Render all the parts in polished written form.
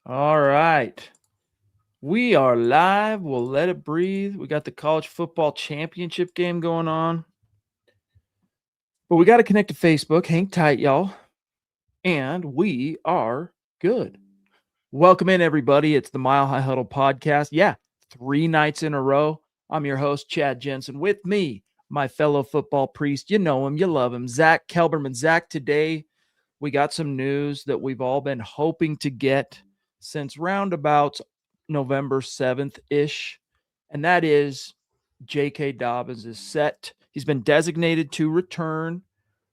All right. We are live. We'll let it breathe. We got the college football championship game going on. But we got to connect to Facebook. Hang tight, y'all. And we are good. Welcome in, everybody. It's the Mile High Huddle podcast. Yeah, 3 nights in a row. I'm your host, Chad Jensen. With me, my fellow football priest. You know him, you love him, Zack Kelberman. Zack, today we got some news that we've all been hoping to get since roundabout November 7th-ish, and that is J.K. Dobbins is set. He's been designated to return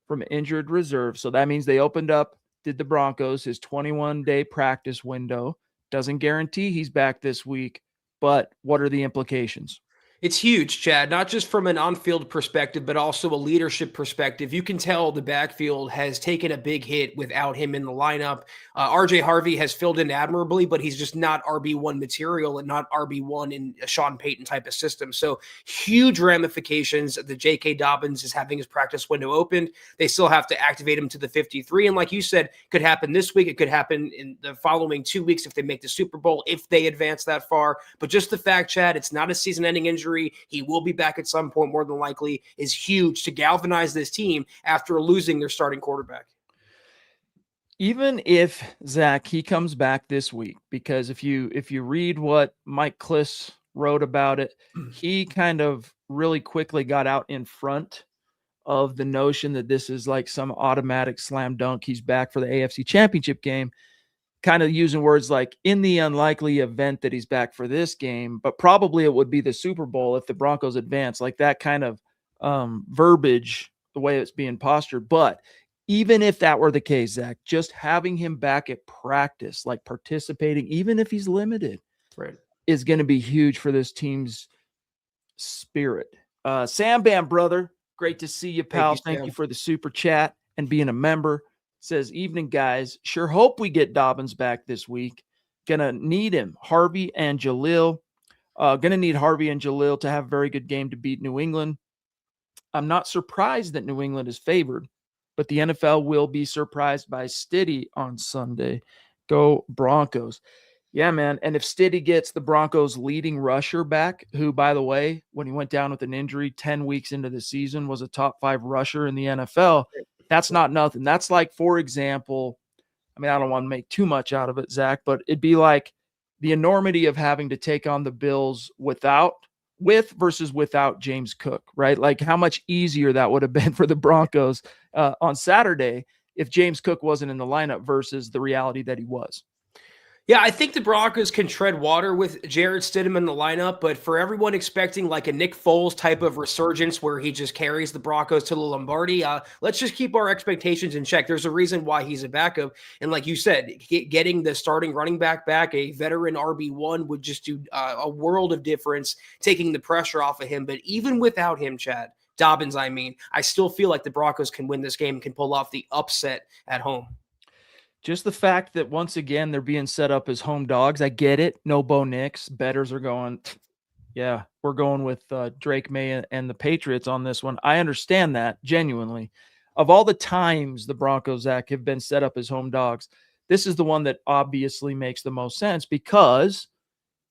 from injured reserve, so that means they opened up, did the Broncos, his 21-day practice window. Doesn't guarantee he's back this week, but what are the implications? It's huge, Chad, not just from an on-field perspective, but also a leadership perspective. You can tell the backfield has taken a big hit without him in the lineup. RJ Harvey has filled in admirably, but he's just not RB1 material and not RB1 in a Sean Payton type of system. So huge ramifications. The J.K. Dobbins is having his practice window opened. They still have to activate him to the 53. And like you said, could happen this week. It could happen in the following 2 weeks if they make the Super Bowl, if they advance that far. But just the fact, Chad, it's not a season-ending injury. He will be back at some point, more than likely, is huge to galvanize this team after losing their starting quarterback. Even if Zack, he comes back this week, because if you read what Mike Kliss wrote about it, he kind of really quickly got out in front of the notion that this is like some automatic slam dunk. He's back for the AFC Championship game, kind of using words like in the unlikely event that he's back for this game, but probably it would be the Super Bowl if the Broncos advance, like that kind of verbiage, the way it's being postured. But even if that were the case, Zack, just having him back at practice, like participating, even if he's limited, Right, is going to be huge for this team's spirit. Sam Bam, brother, great to see you, pal. Thank you for the super chat and being a member. Says, evening, guys. Sure hope we get Dobbins back this week. Gonna need him. Harvey and Jalil. Gonna need Harvey and Jalil to have a very good game to beat New England. I'm not surprised that New England is favored, but the NFL will be surprised by Stidham on Sunday. Go Broncos. Yeah, man. And if Stidham gets the Broncos' leading rusher back, who, by the way, when he went down with an injury 10 weeks into the season, was a top 5 rusher in the NFL, that's not nothing. That's like, for example, I mean, I don't want to make too much out of it, Zack, but it'd be like the enormity of having to take on the Bills with versus without James Cook, right? Like how much easier that would have been for the Broncos on Saturday if James Cook wasn't in the lineup versus the reality that he was. Yeah, I think the Broncos can tread water with Jarrett Stidham in the lineup, but for everyone expecting like a Nick Foles type of resurgence where he just carries the Broncos to the Lombardi, let's just keep our expectations in check. There's a reason why he's a backup. And like you said, getting the starting running back, a veteran RB1, would just do a world of difference, taking the pressure off of him. But even without him, Chad, Dobbins, I still feel like the Broncos can win this game and can pull off the upset at home. Just the fact that, once again, they're being set up as home dogs. I get it. No Bo Nix. Bettors are going, yeah, we're going with Drake May and the Patriots on this one. I understand that, genuinely. Of all the times the Broncos, Zack, have been set up as home dogs, this is the one that obviously makes the most sense, because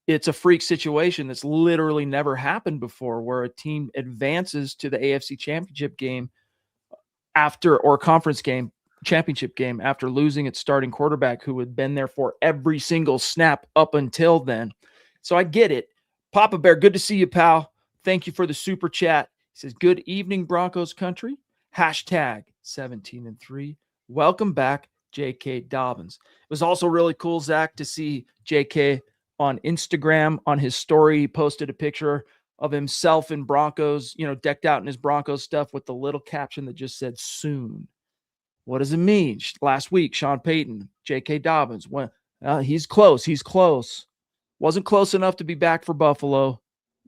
it's a freak situation that's literally never happened before, where a team advances to the AFC Championship game or conference game, championship game, after losing its starting quarterback who had been there for every single snap up until then. So I get it. Papa Bear, good to see you, pal. Thank you for the super chat. He says, good evening, Broncos country. Hashtag 17-3. Welcome back, J.K. Dobbins. It was also really cool, Zack, to see J.K. on Instagram. On his story, he posted a picture of himself in Broncos, decked out in his Broncos stuff with the little caption that just said soon. What does it mean? Last week, Sean Payton, J.K. Dobbins, he's close. He's close. Wasn't close enough to be back for Buffalo.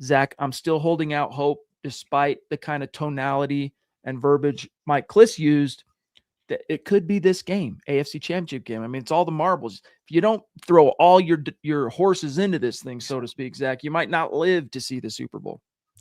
Zack, I'm still holding out hope, despite the kind of tonality and verbiage Mike Kliss used, that it could be this game, AFC Championship game. I mean, it's all the marbles. If you don't throw all your horses into this thing, so to speak, Zack, you might not live to see the Super Bowl.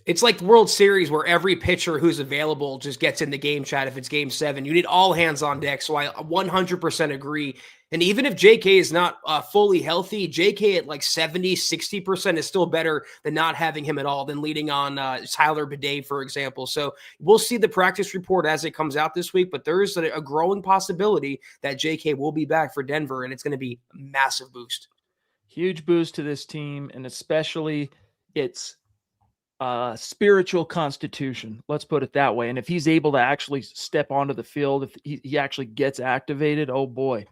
It's like the World Series where every pitcher who's available just gets in the game chat if it's game 7. You need all hands on deck. So I 100% agree. And even if JK is not fully healthy, JK at like 70, 60% is still better than not having him at all, than leading on Tyler Bidet, for example. So we'll see the practice report as it comes out this week, but there is a growing possibility that JK will be back for Denver, and it's going to be a massive boost. Huge boost to this team, and especially its spiritual constitution. Let's put it that way. And if he's able to actually step onto the field, if he actually gets activated, oh boy.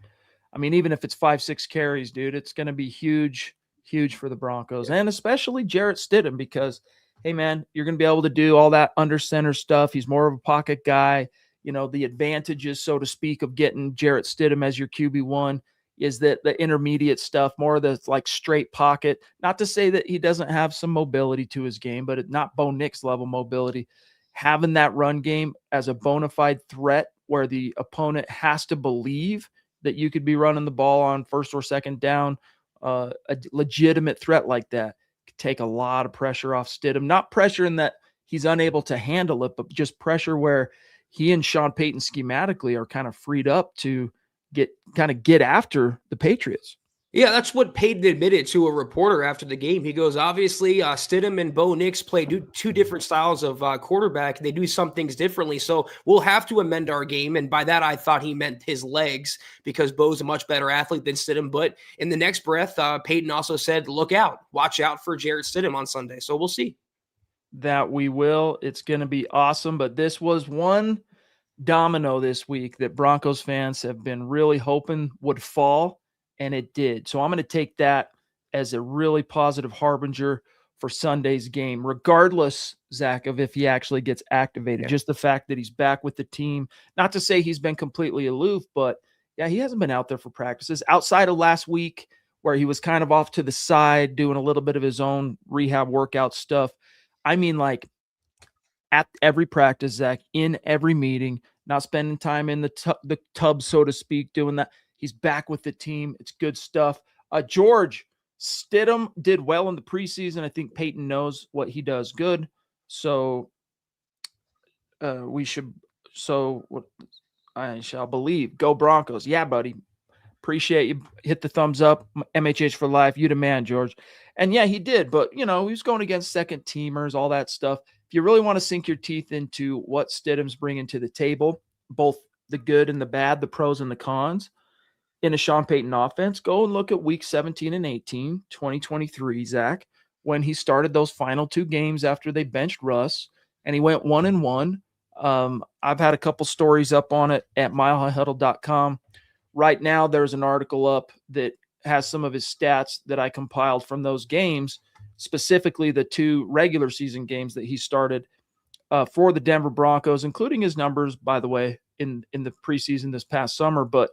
I mean, even if it's 5-6 carries, dude, it's going to be huge, huge for the Broncos, and especially Jarrett Stidham, because, hey, man, you're going to be able to do all that under center stuff. He's more of a pocket guy. You know, the advantages, so to speak, of getting Jarrett Stidham as your QB1 is that the intermediate stuff, more of the like straight pocket. Not to say that he doesn't have some mobility to his game, but not Bo Nix level mobility. Having that run game as a bona fide threat where the opponent has to believe that you could be running the ball on first or second down, a legitimate threat like that could take a lot of pressure off Stidham. Not pressure in that he's unable to handle it, but just pressure where he and Sean Payton schematically are kind of freed up to get after the Patriots. Yeah, that's what Payton admitted to a reporter after the game. He goes, obviously, Stidham and Bo Nix play two different styles of quarterback. They do some things differently. So we'll have to amend our game. And by that, I thought he meant his legs, because Bo's a much better athlete than Stidham. But in the next breath, Payton also said, look out, watch out for Jarrett Stidham on Sunday. So we'll see. That we will. It's going to be awesome. But this was one domino this week that Broncos fans have been really hoping would fall, and it did. So I'm going to take that as a really positive harbinger for Sunday's game, regardless, Zach, of if he actually gets activated. Yeah. Just the fact that he's back with the team. Not to say he's been completely aloof, but yeah, he hasn't been out there for practices outside of last week where he was kind of off to the side doing a little bit of his own rehab workout stuff. I mean, like, at every practice, Zach, in every meeting, not spending time in the tub, so to speak, doing that. He's back with the team. It's good stuff. George, Stidham did well in the preseason. I think Payton knows what he does good. So I shall believe. Go Broncos. Yeah, buddy. Appreciate you. Hit the thumbs up. MHH for life. You the man, George. And yeah, he did. But, he was going against second teamers, all that stuff. If you really want to sink your teeth into what Stidham's bringing to the table, both the good and the bad, the pros and the cons, in a Sean Payton offense, go and look at week 17 and 18, 2023, Zach, when he started those final 2 games after they benched Russ, and he went 1-1. I've had a couple stories up on it at milehighhuddle.com. Right now, there's an article up that has some of his stats that I compiled from those games, specifically the 2 regular season games that he started for the Denver Broncos, including his numbers, by the way, in the preseason this past summer. But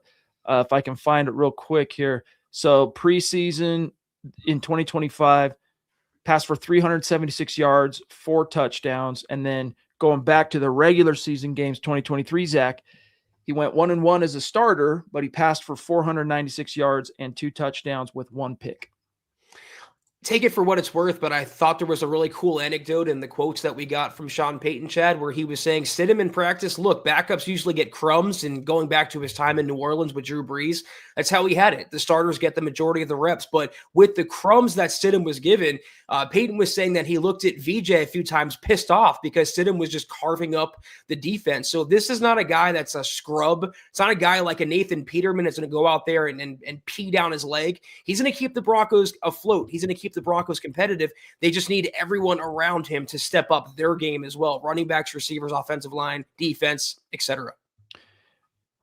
if I can find it real quick here. So preseason in 2025, passed for 376 yards, 4 touchdowns. And then going back to the regular season games, 2023, Zach, he went 1-1 as a starter, but he passed for 496 yards and 2 touchdowns with 1 pick. Take it for what it's worth, but I thought there was a really cool anecdote in the quotes that we got from Sean Payton, Chad, where he was saying, Stidham in practice, look, backups usually get crumbs, and going back to his time in New Orleans with Drew Brees, that's how he had it. The starters get the majority of the reps, but with the crumbs that Stidham was given, Payton was saying that he looked at VJ a few times pissed off because Stidham was just carving up the defense. So this is not a guy that's a scrub. It's not a guy like a Nathan Peterman that's going to go out there and pee down his leg. He's going to keep the Broncos afloat. He's going to keep the Broncos competitive. They just need everyone around him to step up their game as well. Running backs, receivers, offensive line, defense, etc.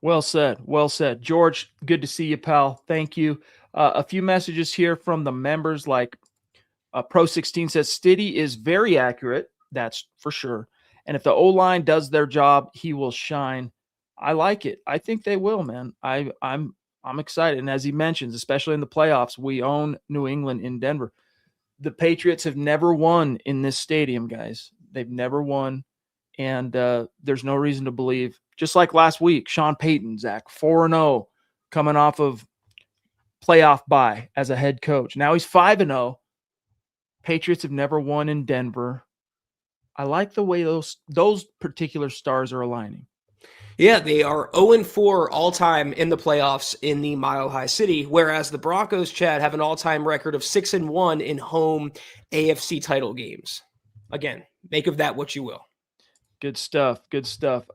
Well said. Well said. George, good to see you, pal. Thank you. A few messages here from the members, like Pro16 says, Stiddy is very accurate. That's for sure. And if the O-line does their job, he will shine. I like it. I think they will, man. I'm excited. And as he mentions, especially in the playoffs, we own New England in Denver. The Patriots have never won in this stadium, guys. They've never won. And there's no reason to believe, just like last week, Sean Payton, Zach, 4-0, coming off of playoff bye as a head coach. Now he's 5-0. Patriots have never won in Denver. I like the way those particular stars are aligning. Yeah, they are 0-4 all time in the playoffs in the Mile High City, whereas the Broncos, Chad, have an all time record of 6-1 in home AFC title games. Again, make of that what you will. Good stuff. Good stuff.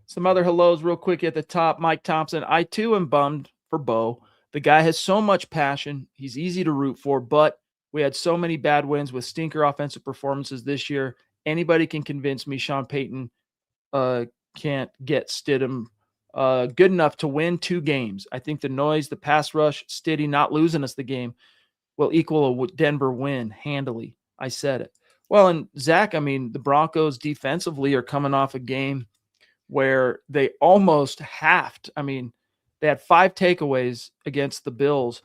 Some other hellos real quick at the top. Mike Thompson. I too am bummed for Bo. The guy has so much passion. He's easy to root for, but we had so many bad wins with stinker offensive performances this year. Anybody can convince me Sean Payton can't get Stidham good enough to win 2 games. I think the noise, the pass rush, Stiddy not losing us the game will equal a Denver win handily. I said it. Well, and Zach, I mean, the Broncos defensively are coming off a game where they almost halved. I mean, they had 5 takeaways against the Bills.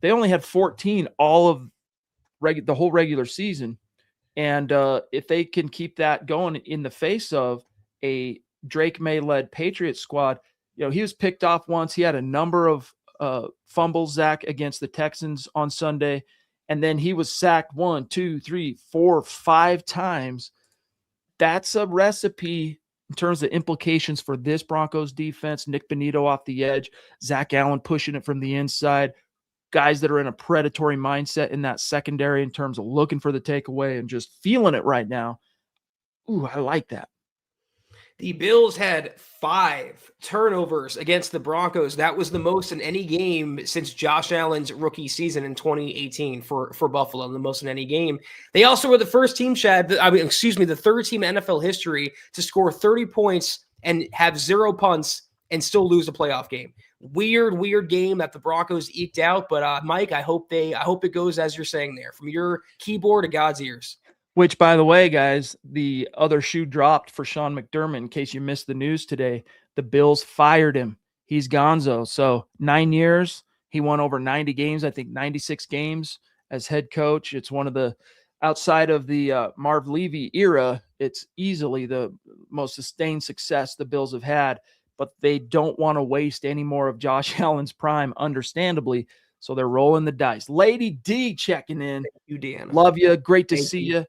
They only had 14 all of the whole regular season. And if they can keep that going in the face of a Drake May-led Patriots squad, he was picked off once. He had a number of fumbles, Zach, against the Texans on Sunday. And then he was sacked 1, 2, 3, 4, 5 times. That's a recipe in terms of implications for this Broncos defense. Nick Bonito off the edge, Zach Allen pushing it from the inside, guys that are in a predatory mindset in that secondary in terms of looking for the takeaway and just feeling it right now. Ooh, I like that. The Bills had 5 turnovers against the Broncos. That was the most in any game since Josh Allen's rookie season in 2018 for Buffalo, the most in any game. They also were the first team, Chad, the third team in NFL history to score 30 points and have 0 punts and still lose a playoff game. Weird game that the Broncos eked out. But Mike, I hope it goes as you're saying there, from your keyboard to God's ears. Which, by the way, guys, the other shoe dropped for Sean McDermott. In case you missed the news today, the Bills fired him. He's gonzo. So 9 years, he won over 90 games, I think 96 games as head coach. It's one of the, outside of the Marv Levy era, it's easily the most sustained success the Bills have had. But they don't want to waste any more of Josh Allen's prime, understandably. So they're rolling the dice. Lady D checking in. Thank you, Dan. Love you. Great to see you.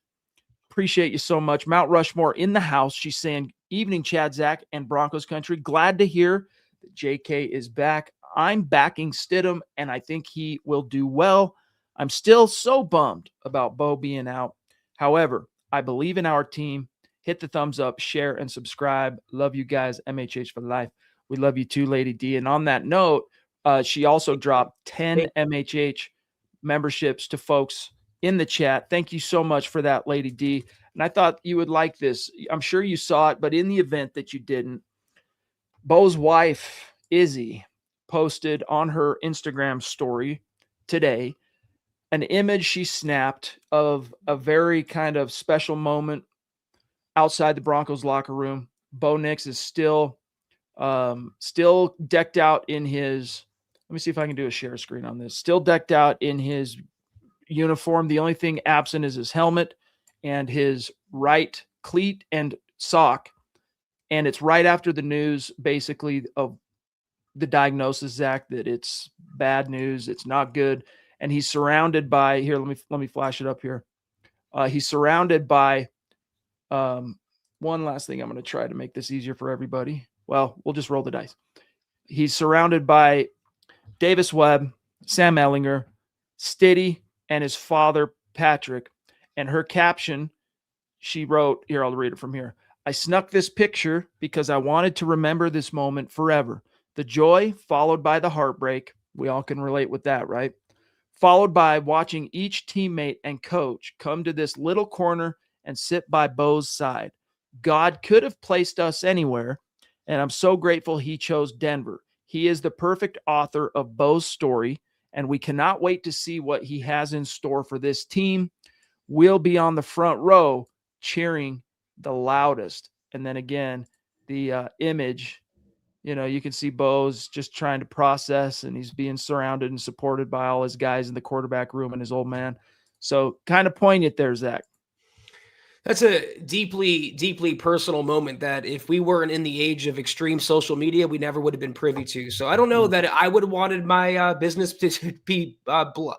Appreciate you so much. Mount Rushmore in the house. She's saying, evening, Chad, Zach, and Broncos country. Glad to hear that JK is back. I'm backing Stidham, and I think he will do well. I'm still so bummed about Bo being out. However, I believe in our team. Hit the thumbs up, share, and subscribe. Love you guys. MHH for life. We love you too, Lady D. And on that note, she also dropped 10 MHH memberships to folks in the chat. Thank you so much for that, Lady D. And I thought you would like this. I'm sure you saw it, but in the event that you didn't, Bo's wife, Izzy, posted on her Instagram story today an image she snapped of a very kind of special moment outside the Broncos locker room. Bo Nix is still decked out in his, let me see if I can do a share screen on this, still decked out in his uniform. The only thing absent is his helmet and his right cleat and sock. And it's right after the news, basically, of the diagnosis, Zach, that it's bad news. It's not good. And he's surrounded by, here, let me flash it up here. He's surrounded by one last thing. I'm going to try to make this easier for everybody. Well, we'll just roll the dice. He's surrounded by Davis Webb, Sam Ellinger, Stiddy, and his father, Patrick. And her caption, she wrote, here, I'll read it from here. I snuck this picture because I wanted to remember this moment forever. The joy followed by the heartbreak. We all can relate with that, right? Followed by watching each teammate and coach come to this little corner and sit by Bo's side. God could have placed us anywhere, and I'm so grateful he chose Denver. He is the perfect author of Bo's story, and we cannot wait to see what he has in store for this team. We'll be on the front row cheering the loudest. And then again, the image, you can see Bo's just trying to process, and he's being surrounded and supported by all his guys in the quarterback room and his old man. So kind of poignant there, Zach. That's a deeply, deeply personal moment that if we weren't in the age of extreme social media, we never would have been privy to. So I don't know that I would have wanted my business to be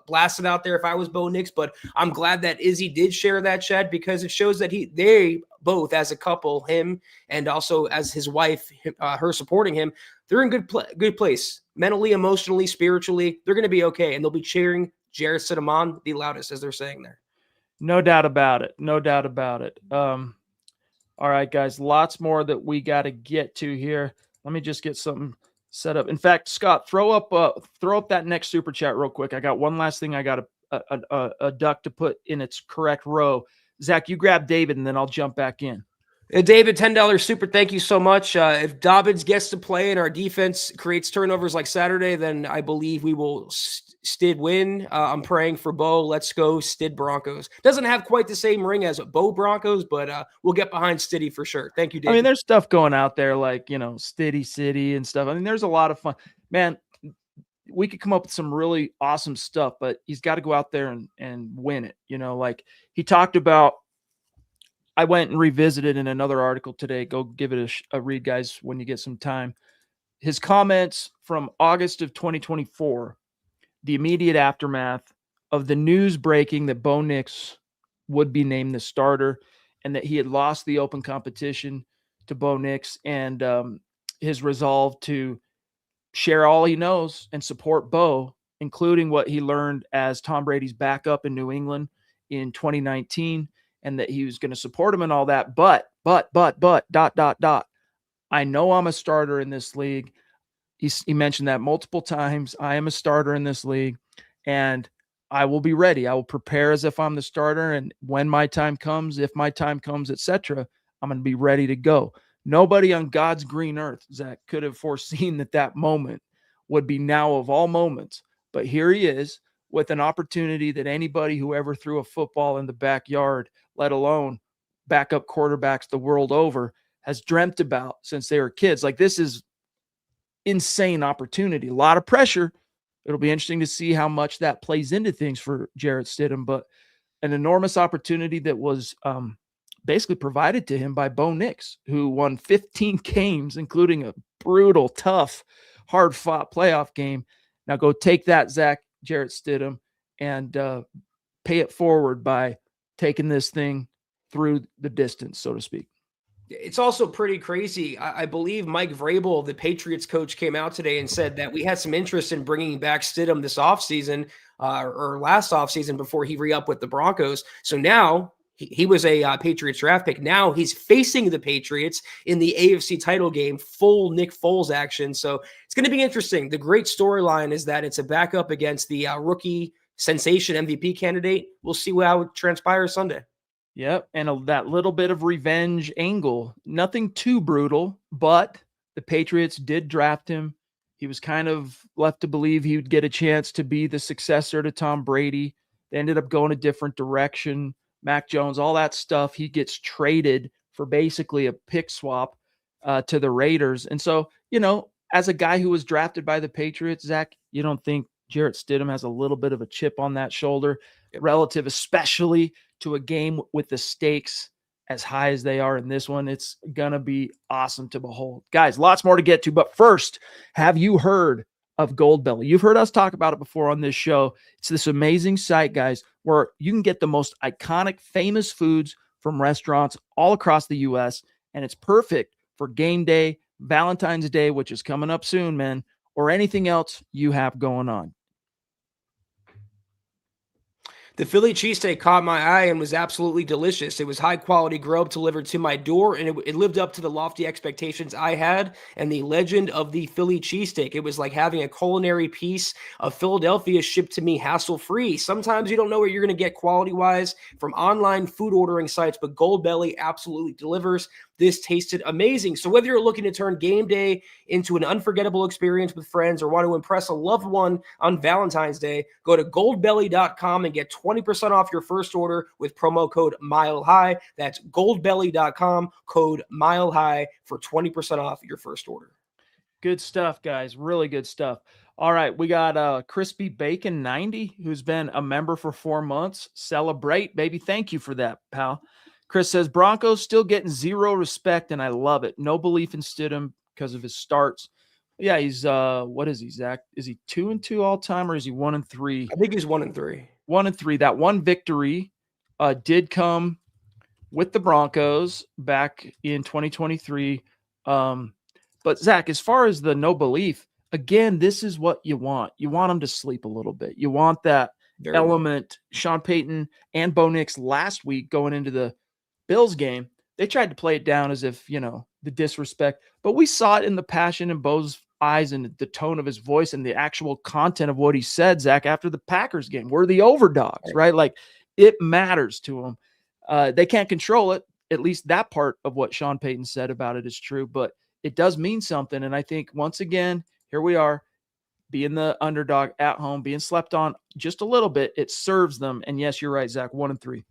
blasted out there if I was Bo Nix, but I'm glad that Izzy did share that, Chad, because it shows that they both, as a couple, him and also as his wife, her supporting him, they're in good place mentally, emotionally, spiritually. They're going to be okay, and they'll be cheering Jarrett Stidham on the loudest, as they're saying there. No doubt about it. No doubt about it. All right, guys, lots more that we got to get to here. Let me just get something set up. In fact, Scott, throw up that next super chat real quick. I got one last thing I got a duck to put in its correct row. Zach, you grab David, and then I'll jump back in. David, $10 super. Thank you so much. If Dobbins gets to play and our defense creates turnovers like Saturday, then I believe we will Stid win. I'm praying for Bo. Let's go Stid Broncos. Doesn't have quite the same ring as Bo Broncos, but we'll get behind Stiddy for sure. Thank you, David. I mean, there's stuff going out there like, Stiddy City and stuff. I mean, there's a lot of fun. Man, we could come up with some really awesome stuff, but he's got to go out there and win it. Like he talked about, I went and revisited in another article today. Go give it a read, guys, when you get some time. His comments from August of 2024, the immediate aftermath of the news breaking that Bo Nix would be named the starter and that he had lost the open competition to Bo Nix, and his resolve to share all he knows and support Bo, including what he learned as Tom Brady's backup in New England in 2019, and that he was going to support him and all that. But, I know I'm a starter in this league. He mentioned that multiple times. I am a starter in this league, and I will be ready. I will prepare as if I'm the starter, and when my time comes, if my time comes, etc., I'm going to be ready to go. Nobody on God's green earth, Zach, could have foreseen that moment would be now of all moments. But here he is with an opportunity that anybody who ever threw a football in the backyard, let alone backup quarterbacks the world over, has dreamt about since they were kids. Like, this is insane opportunity, a lot of pressure. It'll be interesting to see how much that plays into things for Jarrett Stidham, but an enormous opportunity that was basically provided to him by Bo Nix, who won 15 games, including a brutal, tough, hard-fought playoff game. Now go take that, Zach, Jarrett Stidham, and pay it forward by taking this thing through the distance, so to speak. It's also pretty crazy. I believe Mike Vrabel, the Patriots coach, came out today and said that we had some interest in bringing back Stidham this offseason or last offseason before he re-upped with the Broncos. So now he was a Patriots draft pick. Now he's facing the Patriots in the AFC title game, full Nick Foles action. So it's going to be interesting. The great storyline is that it's a backup against the rookie sensation MVP candidate. We'll see how it transpires Sunday. Yep, and that little bit of revenge angle. Nothing too brutal, but the Patriots did draft him. He was kind of left to believe he would get a chance to be the successor to Tom Brady. They ended up going a different direction. Mac Jones, all that stuff. He gets traded for basically a pick swap to the Raiders. And so, as a guy who was drafted by the Patriots, Zach, you don't think Jarrett Stidham has a little bit of a chip on that shoulder, relative especially to a game with the stakes as high as they are in this one? It's going to be awesome to behold. Guys, lots more to get to. But first, have you heard of Goldbelly? You've heard us talk about it before on this show. It's this amazing site, guys, where you can get the most iconic, famous foods from restaurants all across the U.S., and it's perfect for game day, Valentine's Day, which is coming up soon, man, or anything else you have going on. The Philly cheesesteak caught my eye and was absolutely delicious. It was high quality grub delivered to my door, and it lived up to the lofty expectations I had and the legend of the Philly cheesesteak. It was like having a culinary piece of Philadelphia shipped to me hassle-free. Sometimes you don't know what you're going to get quality-wise from online food ordering sites, but Goldbelly absolutely delivers. This tasted amazing. So whether you're looking to turn game day into an unforgettable experience with friends or want to impress a loved one on Valentine's Day, go to goldbelly.com and get 20% off your first order with promo code MileHigh. That's goldbelly.com, code MileHigh for 20% off your first order. Good stuff, guys. Really good stuff. All right, we got Crispy Bacon 90, who's been a member for 4 months. Celebrate, baby. Thank you for that, pal. Chris says Broncos still getting zero respect, and I love it. No belief in Stidham because of his starts. Yeah, he's what is he, Zach? Is he 2-2 all time, or is he 1-3? I think he's 1-3. 1-3. That one victory did come with the Broncos back in 2023. But Zach, as far as the no belief, again, this is what you want. You want them to sleep a little bit. You want that element. Sean Payton and Bo Nix last week going into the Bills game, they tried to play it down as if, the disrespect, but we saw it in the passion in Bo's eyes and the tone of his voice and the actual content of what he said, Zach, after the Packers game. We're the overdogs, right? Like, it matters to him. They can't control it. At least that part of what Sean Payton said about it is true, but it does mean something. And I think once again, here we are, being the underdog at home, being slept on just a little bit. It serves them. And yes, you're right, Zach, 1-3.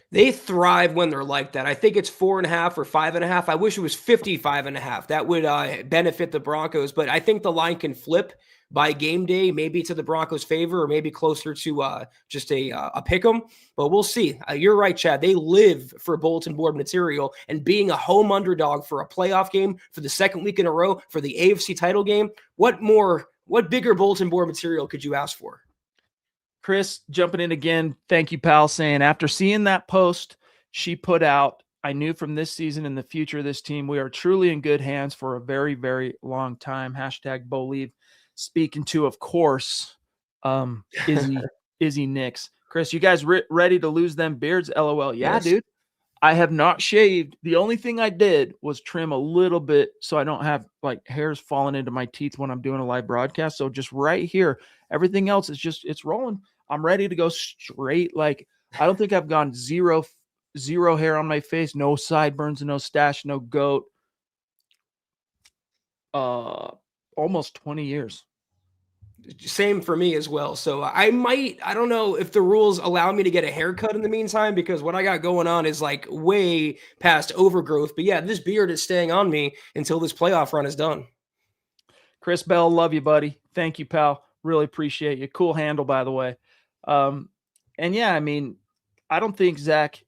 They thrive when they're like that. I think it's 4.5 or 5.5. I wish it was 55.5. That would benefit the Broncos, but I think the line can flip by game day, maybe to the Broncos' favor, or maybe closer to just a pick 'em. But we'll see. You're right, Chad. They live for bulletin board material, and being a home underdog for a playoff game for the second week in a row for the AFC title game. What bigger bulletin board material could you ask for? Chris jumping in again. Thank you, pal, saying after seeing that post she put out, I knew from this season and the future of this team, we are truly in good hands for a very, very long time. Hashtag Believe. Speaking to, of course, Izzy Nix. Chris, you guys ready to lose them beards? LOL. Yeah, yes. Dude. I have not shaved. The only thing I did was trim a little bit so I don't have like hairs falling into my teeth when I'm doing a live broadcast. So just right here, everything else is it's rolling. I'm ready to go straight. Like, I don't think I've gone zero hair on my face, no sideburns, no stash, no goat. Almost 20 years. Same for me as well. So I don't know if the rules allow me to get a haircut in the meantime, because what I got going on is like way past overgrowth. But yeah, this beard is staying on me until this playoff run is done. Chris Bell, love you, buddy. Thank you, pal. Really appreciate you. Cool handle, by the way. And yeah, I mean, I don't think, Zach,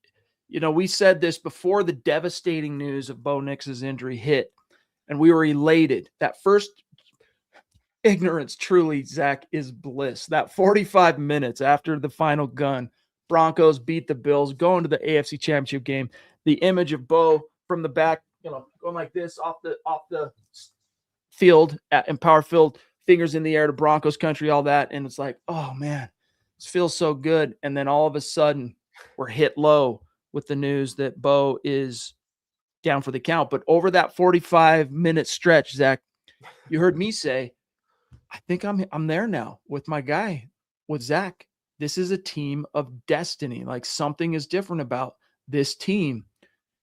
we said this before the devastating news of Bo Nix's injury hit, and we were elated. That first ignorance, truly, Zach, is bliss. That 45 minutes after the final gun, Broncos beat the Bills, going to the AFC Championship game. The image of Bo from the back, going like this off the field at Empower Field, fingers in the air to Broncos country, all that. And it's like, oh man, this feels so good. And then all of a sudden we're hit low with the news that Bo is down for the count. But over that 45-minute stretch, Zach, you heard me say, I think I'm there now with my guy, with Zach. This is a team of destiny. Like, something is different about this team.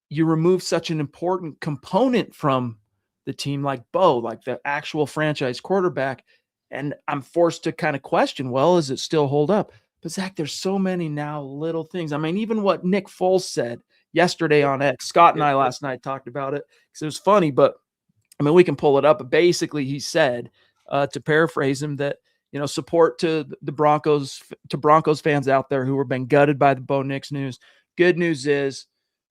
You remove such an important component from the team like Bo, like the actual franchise quarterback, and I'm forced to kind of question, well, does it still hold up? But Zach, there's so many now little things. I mean, even what Nick Foles said yesterday on X, Scott and I last night talked about it because it was funny, but I mean, we can pull it up. But basically he said, to paraphrase him, that, support to the Broncos, to Broncos fans out there who have been gutted by the Bo Nix news. Good news is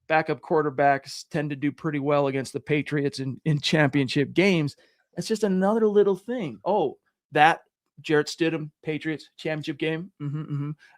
backup quarterbacks tend to do pretty well against the Patriots in championship games. That's just another little thing. Oh, that Jarrett Stidham Patriots championship game.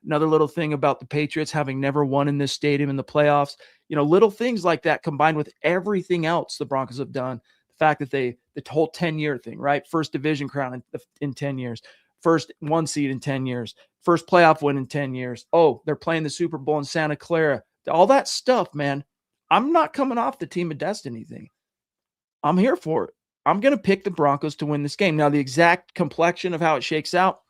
Another little thing about the Patriots having never won in this stadium in the playoffs. Little things like that combined with everything else the Broncos have done. The fact that the whole 10-year thing, right? First division crown in 10 years, first one seed in 10 years, first playoff win in 10 years. Oh, they're playing the Super Bowl in Santa Clara. All that stuff, man. I'm not coming off the team of destiny thing. I'm here for it. I'm going to pick the Broncos to win this game. Now, the exact complexion of how it shakes out,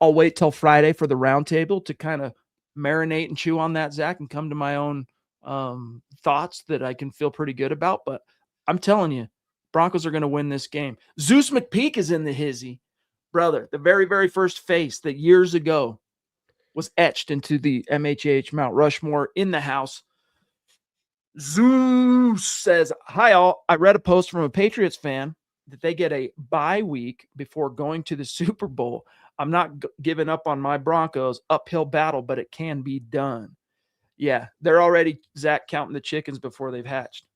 I'll wait till Friday for the roundtable to kind of marinate and chew on that, Zach, and come to my own thoughts that I can feel pretty good about. But I'm telling you, Broncos are going to win this game. Zeus McPeak is in the hizzy. Brother, the very, very first face that years ago was etched into the MHH Mount Rushmore in the house. Zeus says, hi all. I read a post from a Patriots fan that they get a bye week before going to the Super Bowl. I'm not giving up on my Broncos. Uphill battle, but it can be done. Yeah, they're already, Zach, counting the chickens before they've hatched.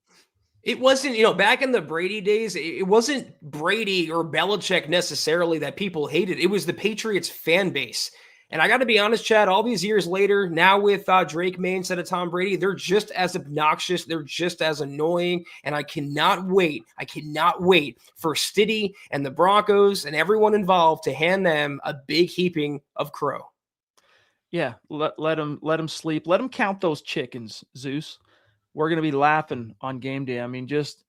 It wasn't, back in the Brady days, it wasn't Brady or Belichick necessarily that people hated. It was the Patriots fan base. And I got to be honest, Chad, all these years later, now with Drake May instead of Tom Brady, they're just as obnoxious. They're just as annoying. And I cannot wait for Stidham and the Broncos and everyone involved to hand them a big heaping of crow. Yeah, let them sleep. Let them count those chickens, Zeus. We're going to be laughing on game day. I mean, just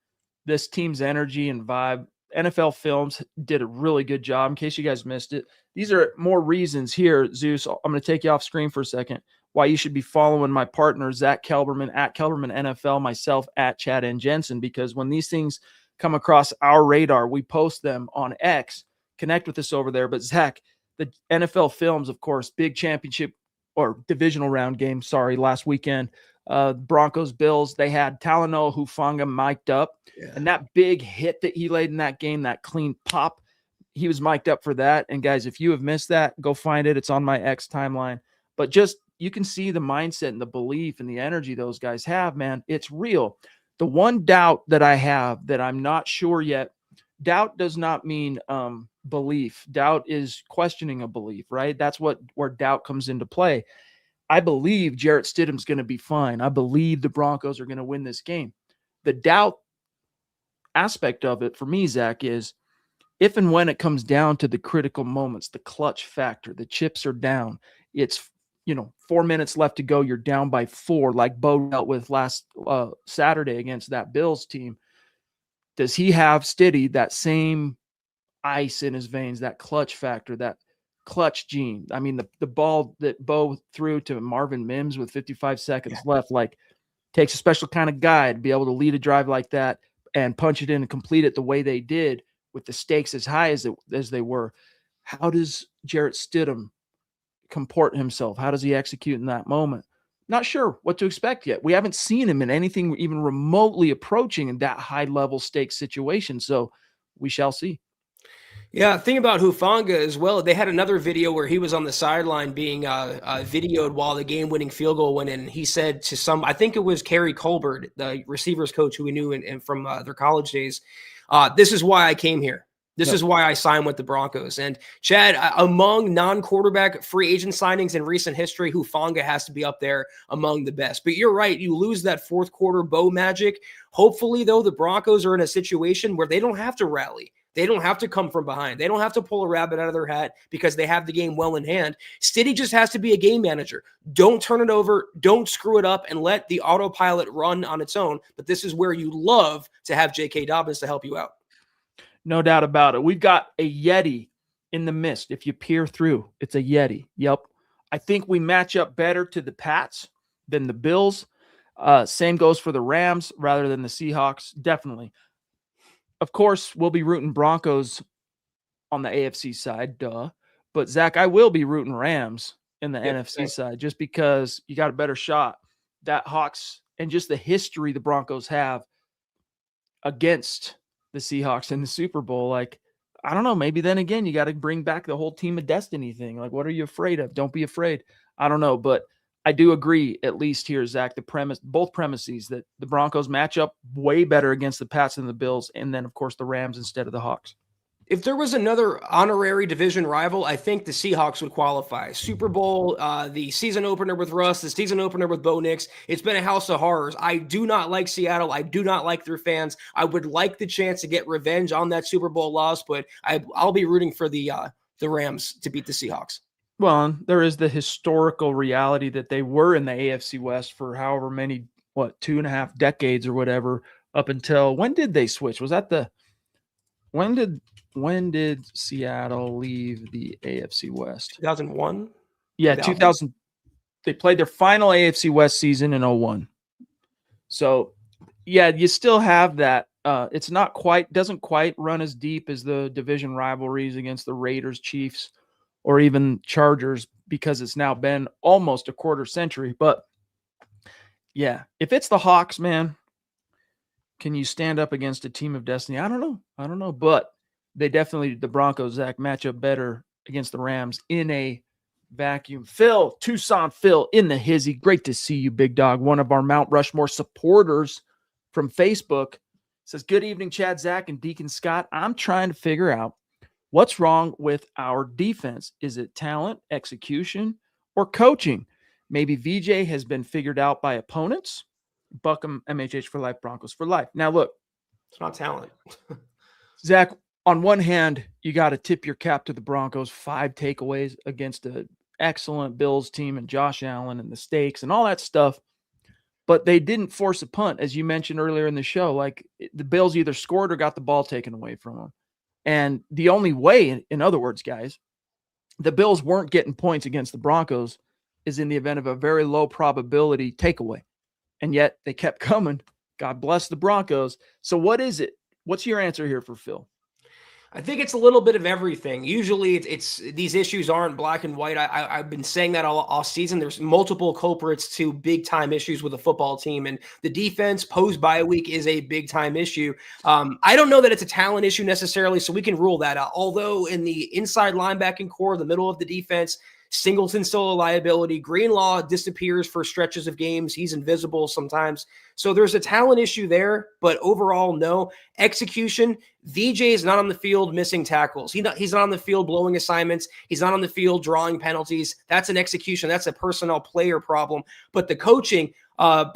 this team's energy and vibe. NFL Films did a really good job. In case you guys missed it, these are more reasons here, Zeus. I'm going to take you off screen for a second. Why you should be following my partner, Zack Kelberman, at Kelberman NFL, myself, at Chad and Jensen, because when these things come across our radar, we post them on X. Connect with us over there. But Zach, the NFL Films, of course, big championship or divisional round game, last weekend. Broncos, Bills, they had Talanoa Hufanga mic'd up. Yeah. And that big hit that he laid in that game, that clean pop, he was mic'd up for that. And guys, if you have missed that, go find it. It's on my X timeline. But just, you can see the mindset and the belief and the energy those guys have, man. It's real. The one doubt that I have that I'm not sure yet, doubt does not mean belief. Doubt is questioning a belief, right? That's where doubt comes into play. I believe Jarrett Stidham's going to be fine. I believe the Broncos are going to win this game. The doubt aspect of it for me, Zach, is if and when it comes down to the critical moments, the clutch factor, the chips are down. It's 4 minutes left to go. You're down by 4, like Bo dealt with last Saturday against that Bills team. Does he have Stidham, that same ice in his veins, that clutch factor, that clutch gene? I mean, the ball that Bo threw to Marvin Mims with 55 seconds left, like, takes a special kind of guy to be able to lead a drive like that and punch it in and complete it the way they did with the stakes as high as they were. How does Jarrett Stidham comport himself? How does he execute in that moment? Not sure what to expect yet. We haven't seen him in anything even remotely approaching in that high level stakes situation. So we shall see. Yeah, thing about Hufanga as well, they had another video where he was on the sideline being videoed while the game-winning field goal went in. He said to I think it was Kerry Colbert, the receivers coach who we knew from their college days, this is why I came here. This is why I signed with the Broncos. And Chad, among non-quarterback free agent signings in recent history, Hufanga has to be up there among the best. But you're right, you lose that fourth quarter Bo magic. Hopefully, though, the Broncos are in a situation where they don't have to rally. They don't have to come from behind. They don't have to pull a rabbit out of their hat because they have the game well in hand. Stidham just has to be a game manager. Don't turn it over. Don't screw it up and let the autopilot run on its own. But this is where you love to have J.K. Dobbins to help you out. No doubt about it. We've got a Yeti in the mist. If you peer through, it's a Yeti. Yep. I think we match up better to the Pats than the Bills. Same goes for the Rams rather than the Seahawks. Definitely. Of course, we'll be rooting Broncos on the AFC side, duh. But, Zach, I will be rooting Rams in the NFC side just because you got a better shot. That Hawks and just the history the Broncos have against the Seahawks in the Super Bowl. Like, I don't know, maybe then again you got to bring back the whole team of destiny thing. Like, what are you afraid of? Don't be afraid. I don't know, but I do agree, at least here, Zach, both premises that the Broncos match up way better against the Pats than the Bills, and then, of course, the Rams instead of the Hawks. If there was another honorary division rival, I think the Seahawks would qualify. Super Bowl, the season opener with Russ, the season opener with Bo Nix. It's been a house of horrors. I do not like Seattle. I do not like their fans. I would like the chance to get revenge on that Super Bowl loss, but I'll be rooting for the Rams to beat the Seahawks. Well, there is the historical reality that they were in the AFC West for however many, 2.5 decades or whatever, up until when did they switch? Was that when did Seattle leave the AFC West? 2001? Yeah, 2000. They played their final AFC West season in 2001. So, yeah, you still have that. It's doesn't quite run as deep as the division rivalries against the Raiders, Chiefs, or even Chargers, because it's now been almost a quarter century. But, yeah, if it's the Hawks, man, can you stand up against a team of destiny? I don't know. But they definitely, the Broncos, Zach, match up better against the Rams in a vacuum. Phil, Tucson Phil in the hizzy. Great to see you, big dog. One of our Mount Rushmore supporters from Facebook says, good evening, Chad, Zach, and Deacon Scott. I'm trying to figure out what's wrong with our defense. Is it talent, execution, or coaching? Maybe VJ has been figured out by opponents. Buckham, MHH for life, Broncos for life. Now, look. It's not talent. Zach, on one hand, you got to tip your cap to the Broncos. 5 takeaways against an excellent Bills team and Josh Allen and the stakes and all that stuff. But they didn't force a punt, as you mentioned earlier in the show. Like, the Bills either scored or got the ball taken away from them. And the only way, in other words, guys, the Bills weren't getting points against the Broncos is in the event of a very low probability takeaway. And yet they kept coming. God bless the Broncos. So what is it? What's your answer here for Phil? I think it's a little bit of everything. Usually it's these issues aren't black and white. I've been saying that all season. There's multiple culprits to big time issues with a football team, and the defense posed by a week is a big time issue. I don't know that it's a talent issue necessarily, so we can rule that out. Although in the inside linebacking core, the middle of the defense, Singleton's still a liability. Greenlaw disappears for stretches of games. He's invisible sometimes. So there's a talent issue there, but overall, no. Execution, VJ is not on the field missing tackles. He's not on the field blowing assignments. He's not on the field drawing penalties. That's an execution. That's a personnel player problem. But the coaching,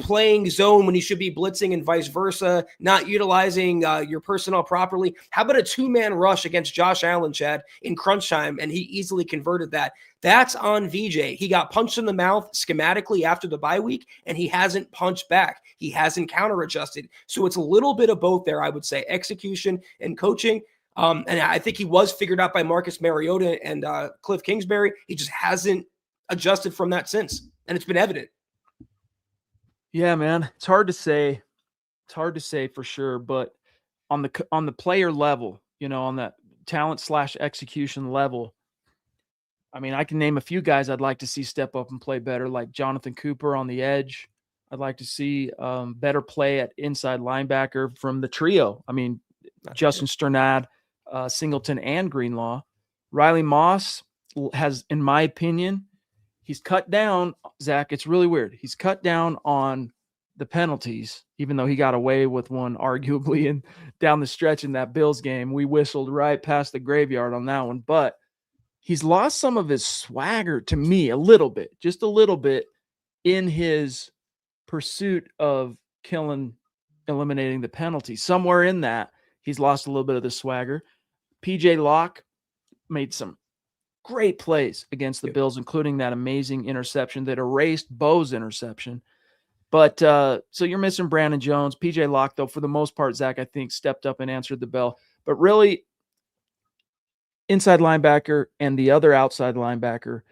playing zone when he should be blitzing and vice versa, not utilizing your personnel properly. How about a 2-man rush against Josh Allen, Chad, in crunch time, and he easily converted that? That's on VJ. He got punched in the mouth schematically after the bye week, and he hasn't punched back. He hasn't counter-adjusted. So it's a little bit of both there, I would say, execution and coaching. And I think he was figured out by Marcus Mariota and Cliff Kingsbury. He just hasn't adjusted from that since, and it's been evident. Yeah, man, it's hard to say. It's hard to say for sure, but on the player level, on that talent / execution level, I mean, I can name a few guys I'd like to see step up and play better, like Jonathan Cooper on the edge. I'd like to see better play at inside linebacker from the trio. I mean, Justin Sternad, Singleton, and Greenlaw. Riley Moss has, in my opinion, he's cut down, Zach. It's really weird. He's cut down on the penalties, even though he got away with one arguably and down the stretch in that Bills game. We whistled right past the graveyard on that one, but he's lost some of his swagger to me a little bit, just a little bit in his pursuit of eliminating the penalty. Somewhere in that, he's lost a little bit of the swagger. PJ Locke made some great plays against the Bills, including that amazing interception that erased Bo's interception. But so you're missing Brandon Jones. PJ Locke, though, for the most part, Zach, I think, stepped up and answered the bell. But really, inside linebacker and the other outside linebacker,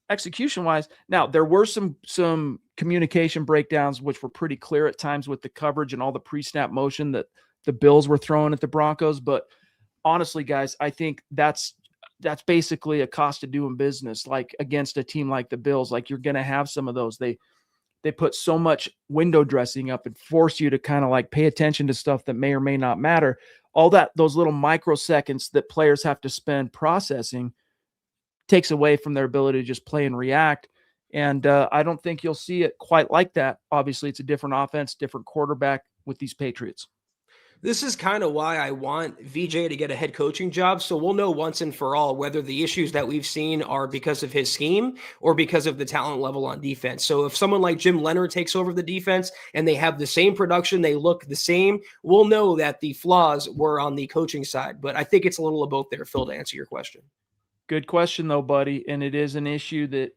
execution-wise, now there were some communication breakdowns, which were pretty clear at times with the coverage and all the pre-snap motion that the Bills were throwing at the Broncos. But honestly, guys, I think that's basically a cost of doing business, like against a team like the Bills. Like, you're going to have some of those. They put so much window dressing up and force you to kind of like pay attention to stuff that may or may not matter. All those little microseconds that players have to spend processing takes away from their ability to just play and react. And I don't think you'll see it quite like that. Obviously, it's a different offense, different quarterback with these Patriots. This is kind of why I want VJ to get a head coaching job. So we'll know once and for all whether the issues that we've seen are because of his scheme or because of the talent level on defense. So if someone like Jim Leonard takes over the defense and they have the same production, they look the same, we'll know that the flaws were on the coaching side. But I think it's a little of both there, Phil, to answer your question. Good question, though, buddy. And it is an issue that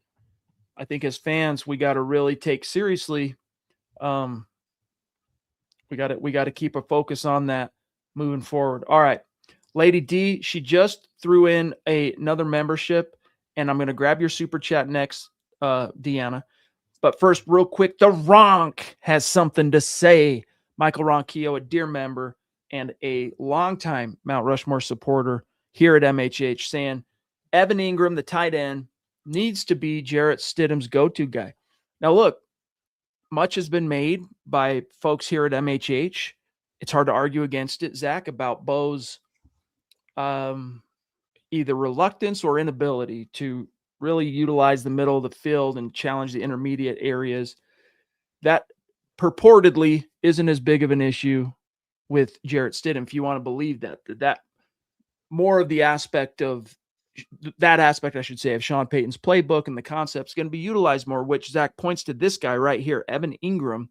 I think as fans, we got to really take seriously. We got to keep a focus on that moving forward. All right. Lady D, she just threw in another membership, and I'm going to grab your super chat next, Deanna. But first, real quick, the Ronk has something to say. Michael Ronquillo, a dear member and a longtime Mount Rushmore supporter here at MHH, saying Evan Ingram, the tight end, needs to be Jarrett Stidham's go-to guy. Now, look, much has been made by folks here at MHH. It's hard to argue against it, Zach, about Bo's either reluctance or inability to really utilize the middle of the field and challenge the intermediate areas. That purportedly isn't as big of an issue with Jarrett Stidham, if you want to believe that more of the aspect of that aspect, I should say, of Sean Payton's playbook and the concepts going to be utilized more, which Zach points to this guy right here, Evan Ingram.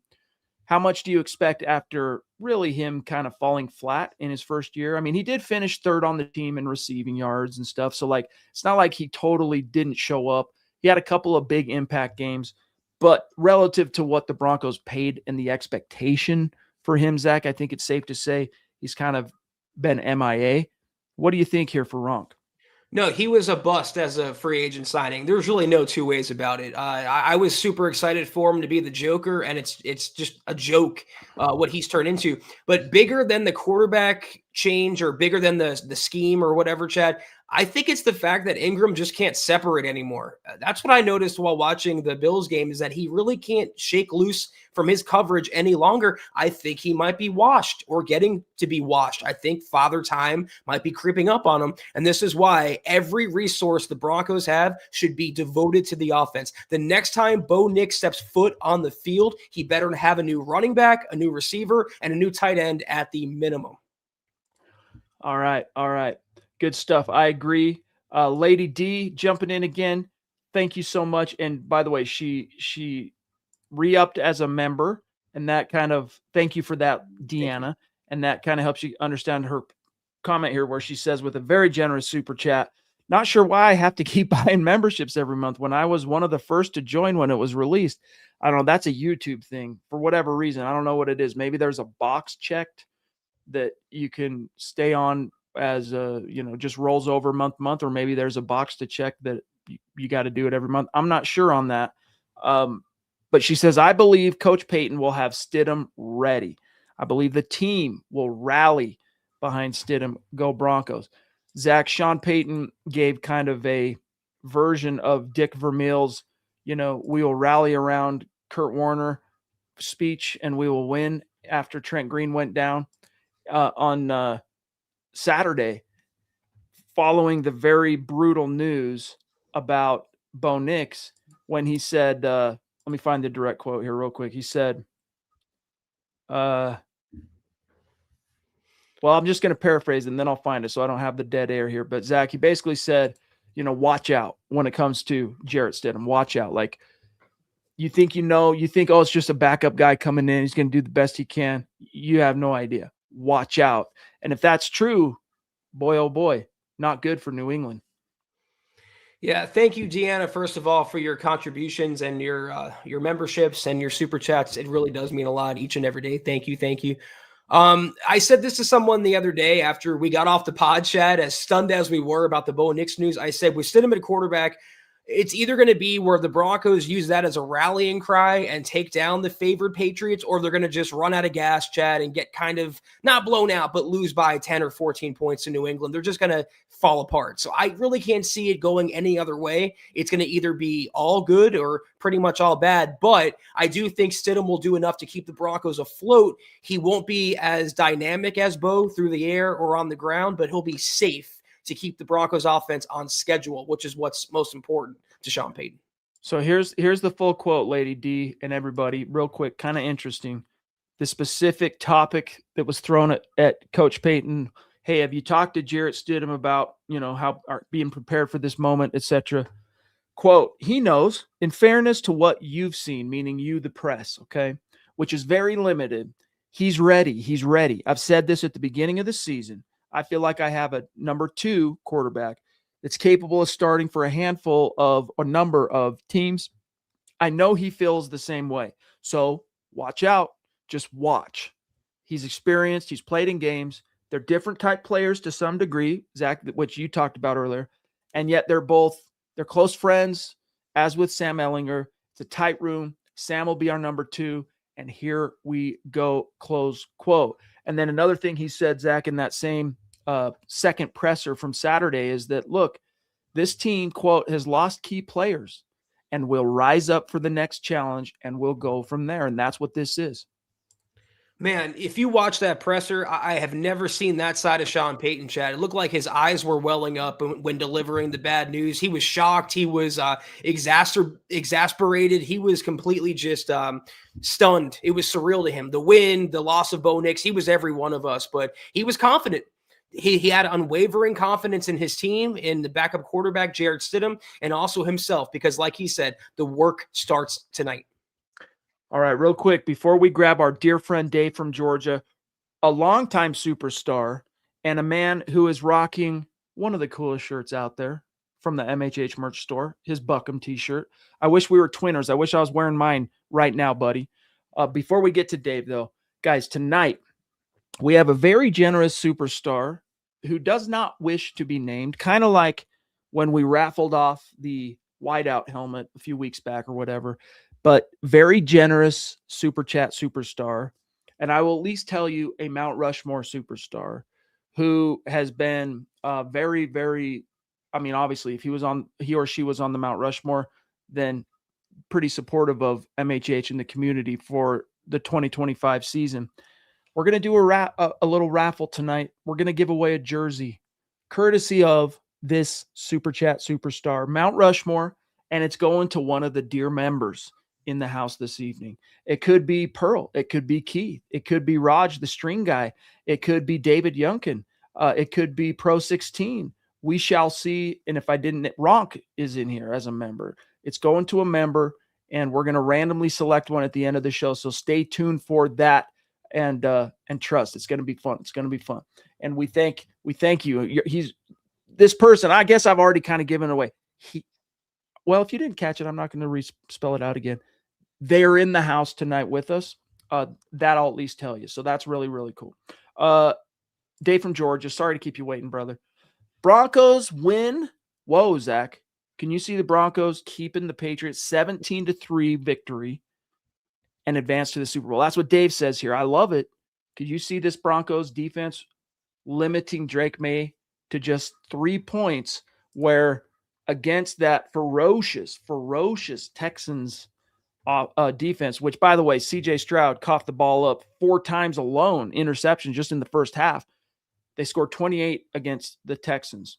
How much do you expect after really him kind of falling flat in his first year? I mean, he did finish third on the team in receiving yards and stuff. So, like, it's not like he totally didn't show up. He had a couple of big impact games, but relative to what the Broncos paid and the expectation for him, Zach, I think it's safe to say he's kind of been MIA. What do you think here for Ronk? No, he was a bust as a free agent signing. There's really no two ways about it. I was super excited for him to be the Joker, and it's just a joke what he's turned into. But bigger than the quarterback change or bigger than the scheme or whatever, Chad, I think it's the fact that Ingram just can't separate anymore. That's what I noticed while watching the Bills game, is that he really can't shake loose from his coverage any longer. I think he might be washed or getting to be washed. I think Father Time might be creeping up on him. And this is why every resource the Broncos have should be devoted to the offense. The next time Bo Nix steps foot on the field, he better have a new running back, a new receiver, and a new tight end at the minimum. All right. All right. Good stuff. I agree. Lady D jumping in again. Thank you so much. And by the way, she re-upped as a member, and that kind of, thank you for that, Deanna. And that kind of helps you understand her comment here, where she says, with a very generous super chat, not sure why I have to keep buying memberships every month when I was one of the first to join when it was released. I don't know. That's a YouTube thing for whatever reason. I don't know what it is. Maybe there's a box checked that you can stay on as just rolls over month to month, or maybe there's a box to check that you got to do it every month. I'm not sure on that. But she says, I believe Coach Payton will have Stidham ready. I believe the team will rally behind Stidham. Go Broncos. Zach, Sean Payton gave kind of a version of Dick Vermeil's, we will rally around Kurt Warner speech and we will win after Trent Green went down on Saturday, following the very brutal news about Bo Nix, when he said, let me find the direct quote here real quick. He said, well, I'm just going to paraphrase and then I'll find it so I don't have the dead air here. But Zach, he basically said, watch out when it comes to Jarrett Stidham. Watch out. Like, you think, oh, it's just a backup guy coming in. He's going to do the best he can. You have no idea. Watch out. And if that's true, boy, oh boy, not good for New England. Yeah, thank you, Deanna, first of all, for your contributions and your memberships and your super chats. It really does mean a lot each and every day. Thank you. I said this to someone the other day after we got off the pod, Chad, as stunned as we were about the Bo Nix news. I said, with Stidham at quarterback, it's either going to be where the Broncos use that as a rallying cry and take down the favored Patriots, or they're going to just run out of gas, Chad, and get kind of not blown out, but lose by 10 or 14 points to New England. They're just going to fall apart. So I really can't see it going any other way. It's going to either be all good or pretty much all bad. But I do think Stidham will do enough to keep the Broncos afloat. He won't be as dynamic as Bo through the air or on the ground, but he'll be safe to keep the Broncos offense on schedule, which is what's most important to Sean Payton. So here's the full quote, Lady D and everybody, real quick, kind of interesting. The specific topic that was thrown at Coach Payton. Hey, have you talked to Jarrett Stidham about, how being prepared for this moment, etc.? Quote, he knows, in fairness to what you've seen, meaning you, the press, okay, which is very limited. He's ready. He's ready. I've said this at the beginning of the season. I feel like I have a number 2 quarterback that's capable of starting for a number of teams. I know he feels the same way. So watch out. Just watch. He's experienced. He's played in games. They're different type players to some degree, Zach, which you talked about earlier. And yet they're close friends, as with Sam Ehlinger. It's a tight room. Sam will be our number 2. And here we go, close quote. And then another thing he said, Zach, in that same second presser from Saturday is that, look, this team, quote, has lost key players and will rise up for the next challenge and we'll go from there. And that's what this is. Man, if you watch that presser, I have never seen that side of Sean Payton, Chad. It looked like his eyes were welling up when delivering the bad news. He was shocked. He was exasperated. He was completely just stunned. It was surreal to him. The win, the loss of Bo Nix, he was every one of us, but he was confident. He had unwavering confidence in his team, in the backup quarterback, Jarrett Stidham, and also himself, because like he said, the work starts tonight. All right, real quick, before we grab our dear friend Dave from Georgia, a longtime superstar and a man who is rocking one of the coolest shirts out there from the MHH merch store, his Buckham t-shirt. I wish we were twinners. I wish I was wearing mine right now, buddy. Before we get to Dave, though, guys, tonight we have a very generous superstar who does not wish to be named, kind of like when we raffled off the whiteout helmet a few weeks back or whatever, but very generous super chat superstar. And I will at least tell you a Mount Rushmore superstar who has been very, very, I mean, obviously, if he or she was on the Mount Rushmore, then pretty supportive of MHH in the community for the 2025 season. We're going to do a little raffle tonight. We're going to give away a jersey courtesy of this super chat superstar, Mount Rushmore, and it's going to one of the dear members in the house this evening. It could be Pearl. It could be Keith. It could be Raj, the string guy. It could be David Yunkin. It could be Pro 16. We shall see. And if I didn't, Ronk is in here as a member. It's going to a member, and we're going to randomly select one at the end of the show. So stay tuned for that, and trust. It's going to be fun. It's going to be fun. And we thank you. He's this person. I guess I've already kind of given it away. Well, if you didn't catch it, I'm not going to spell it out again. They're in the house tonight with us. That I'll at least tell you. So that's really, really cool. Dave from Georgia. Sorry to keep you waiting, brother. Broncos win. Whoa, Zach. Can you see the Broncos keeping the Patriots 17-3 victory and advance to the Super Bowl? That's what Dave says here. I love it. Could you see this Broncos defense limiting Drake May to just 3 points, where against that ferocious Texans defense, which, by the way, CJ Stroud coughed the ball up 4 times alone, interception just in the first half. They scored 28 against the Texans.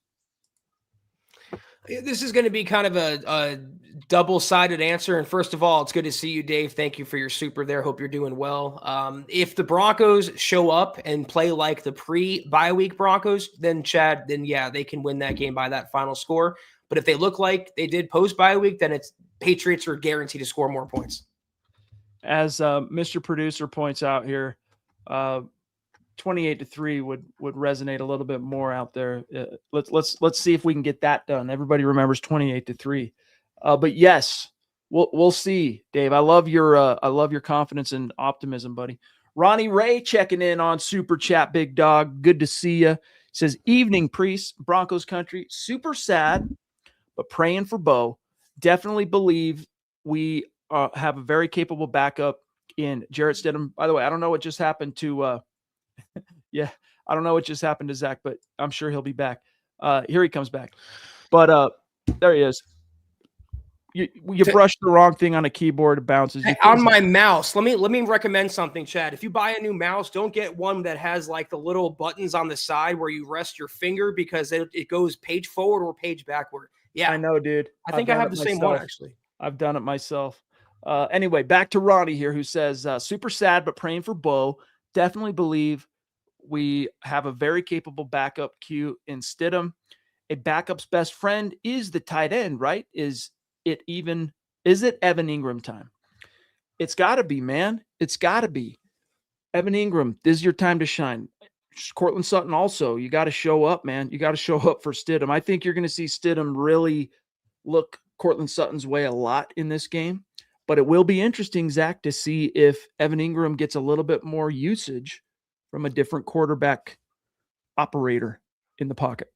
This is going to be kind of a double-sided answer. And first of all, it's good to see you, Dave. Thank you for your super there. Hope you're doing well. If the Broncos show up and play like the pre-bye week Broncos, then Chad, yeah, they can win that game by that final score. But if they look like they did post-bye week, then it's Patriots are guaranteed to score more points. As Mr. Producer points out here, 28-3 would resonate a little bit more out there. Let's see if we can get that done. Everybody remembers 28-3. But yes, we'll see, Dave. I love your confidence and optimism, buddy. Ronnie Ray checking in on Super Chat, big dog. Good to see you. Says, evening, Priest, Broncos country. Super sad, but praying for Bo. Definitely believe we have a very capable backup in Jarrett Stidham. By the way, I don't know what just happened to yeah, I don't know what just happened to Zach, but I'm sure he'll be back. Here he comes back. But there he is. You brushed the wrong thing on a keyboard, it bounces. On my mouse, let me recommend something, Chad. If you buy a new mouse, don't get one that has like the little buttons on the side where you rest your finger, because it goes page forward or page backward. Yeah, I know, dude. I think I have the same one, actually. I've done it myself. Anyway, back to Ronnie here, who says, super sad, but praying for Bo. Definitely believe we have a very capable backup Q in Stidham. A backup's best friend is the tight end, right? Is it Evan Ingram time? It's got to be, man. It's got to be. Evan Ingram, this is your time to shine. Cortland Sutton also, you got to show up, man. You got to show up for Stidham. I think you're going to see Stidham really look Cortland Sutton's way a lot in this game. But it will be interesting, Zach, to see if Evan Ingram gets a little bit more usage from a different quarterback operator in the pocket.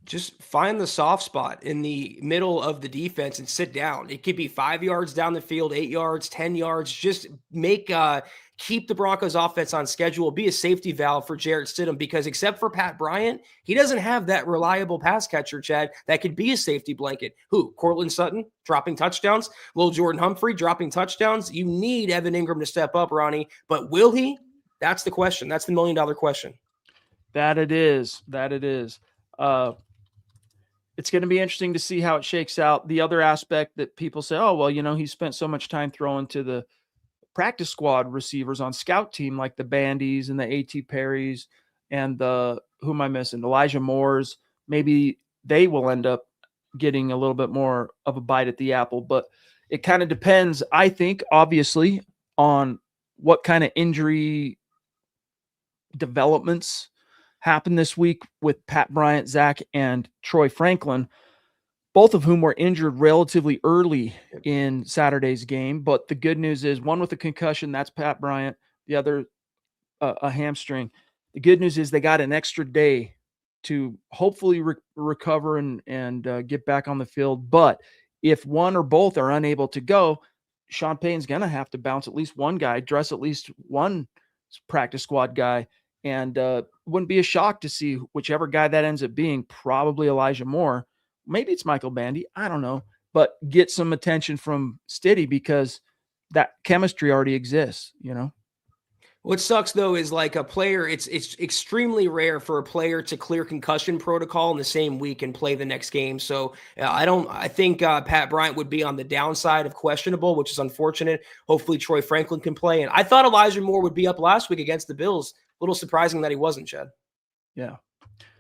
Just find the soft spot in the middle of the defense and sit down. It could be 5 yards down the field, 8 yards, 10 yards. Just keep the Broncos offense on schedule. Be a safety valve for Jarrett Stidham, because except for Pat Bryant, he doesn't have that reliable pass catcher, Chad, that could be a safety blanket. Who? Cortland Sutton dropping touchdowns. Lil Jordan Humphrey dropping touchdowns. You need Evan Ingram to step up, Ronnie. But will he? That's the question. That's the $1 million question. That it is. It's going to be interesting to see how it shakes out. The other aspect that people say, oh, well, he spent so much time throwing to the practice squad receivers on scout team, like the Bandies and the A.T. Perrys and who am I missing? Elijah Moores. Maybe they will end up getting a little bit more of a bite at the apple, but it kind of depends, I think, obviously, on what kind of injury developments happen this week with Pat Bryant, Zach, and Troy Franklin, both of whom were injured relatively early in Saturday's game. But the good news is one with a concussion, that's Pat Bryant, the other a hamstring. The good news is they got an extra day to hopefully recover and get back on the field. But if one or both are unable to go, Sean Payton's going to have to bounce at least one guy, dress at least one practice squad guy. And wouldn't be a shock to see whichever guy that ends up being, probably Elijah Moore. Maybe it's Michael Bandy. I don't know. But get some attention from Stidham because that chemistry already exists, What sucks though is like a player, it's extremely rare for a player to clear concussion protocol in the same week and play the next game. So I think Pat Bryant would be on the downside of questionable, which is unfortunate. Hopefully Troy Franklin can play. And I thought Elijah Moore would be up last week against the Bills. A little surprising that he wasn't, Chad. Yeah.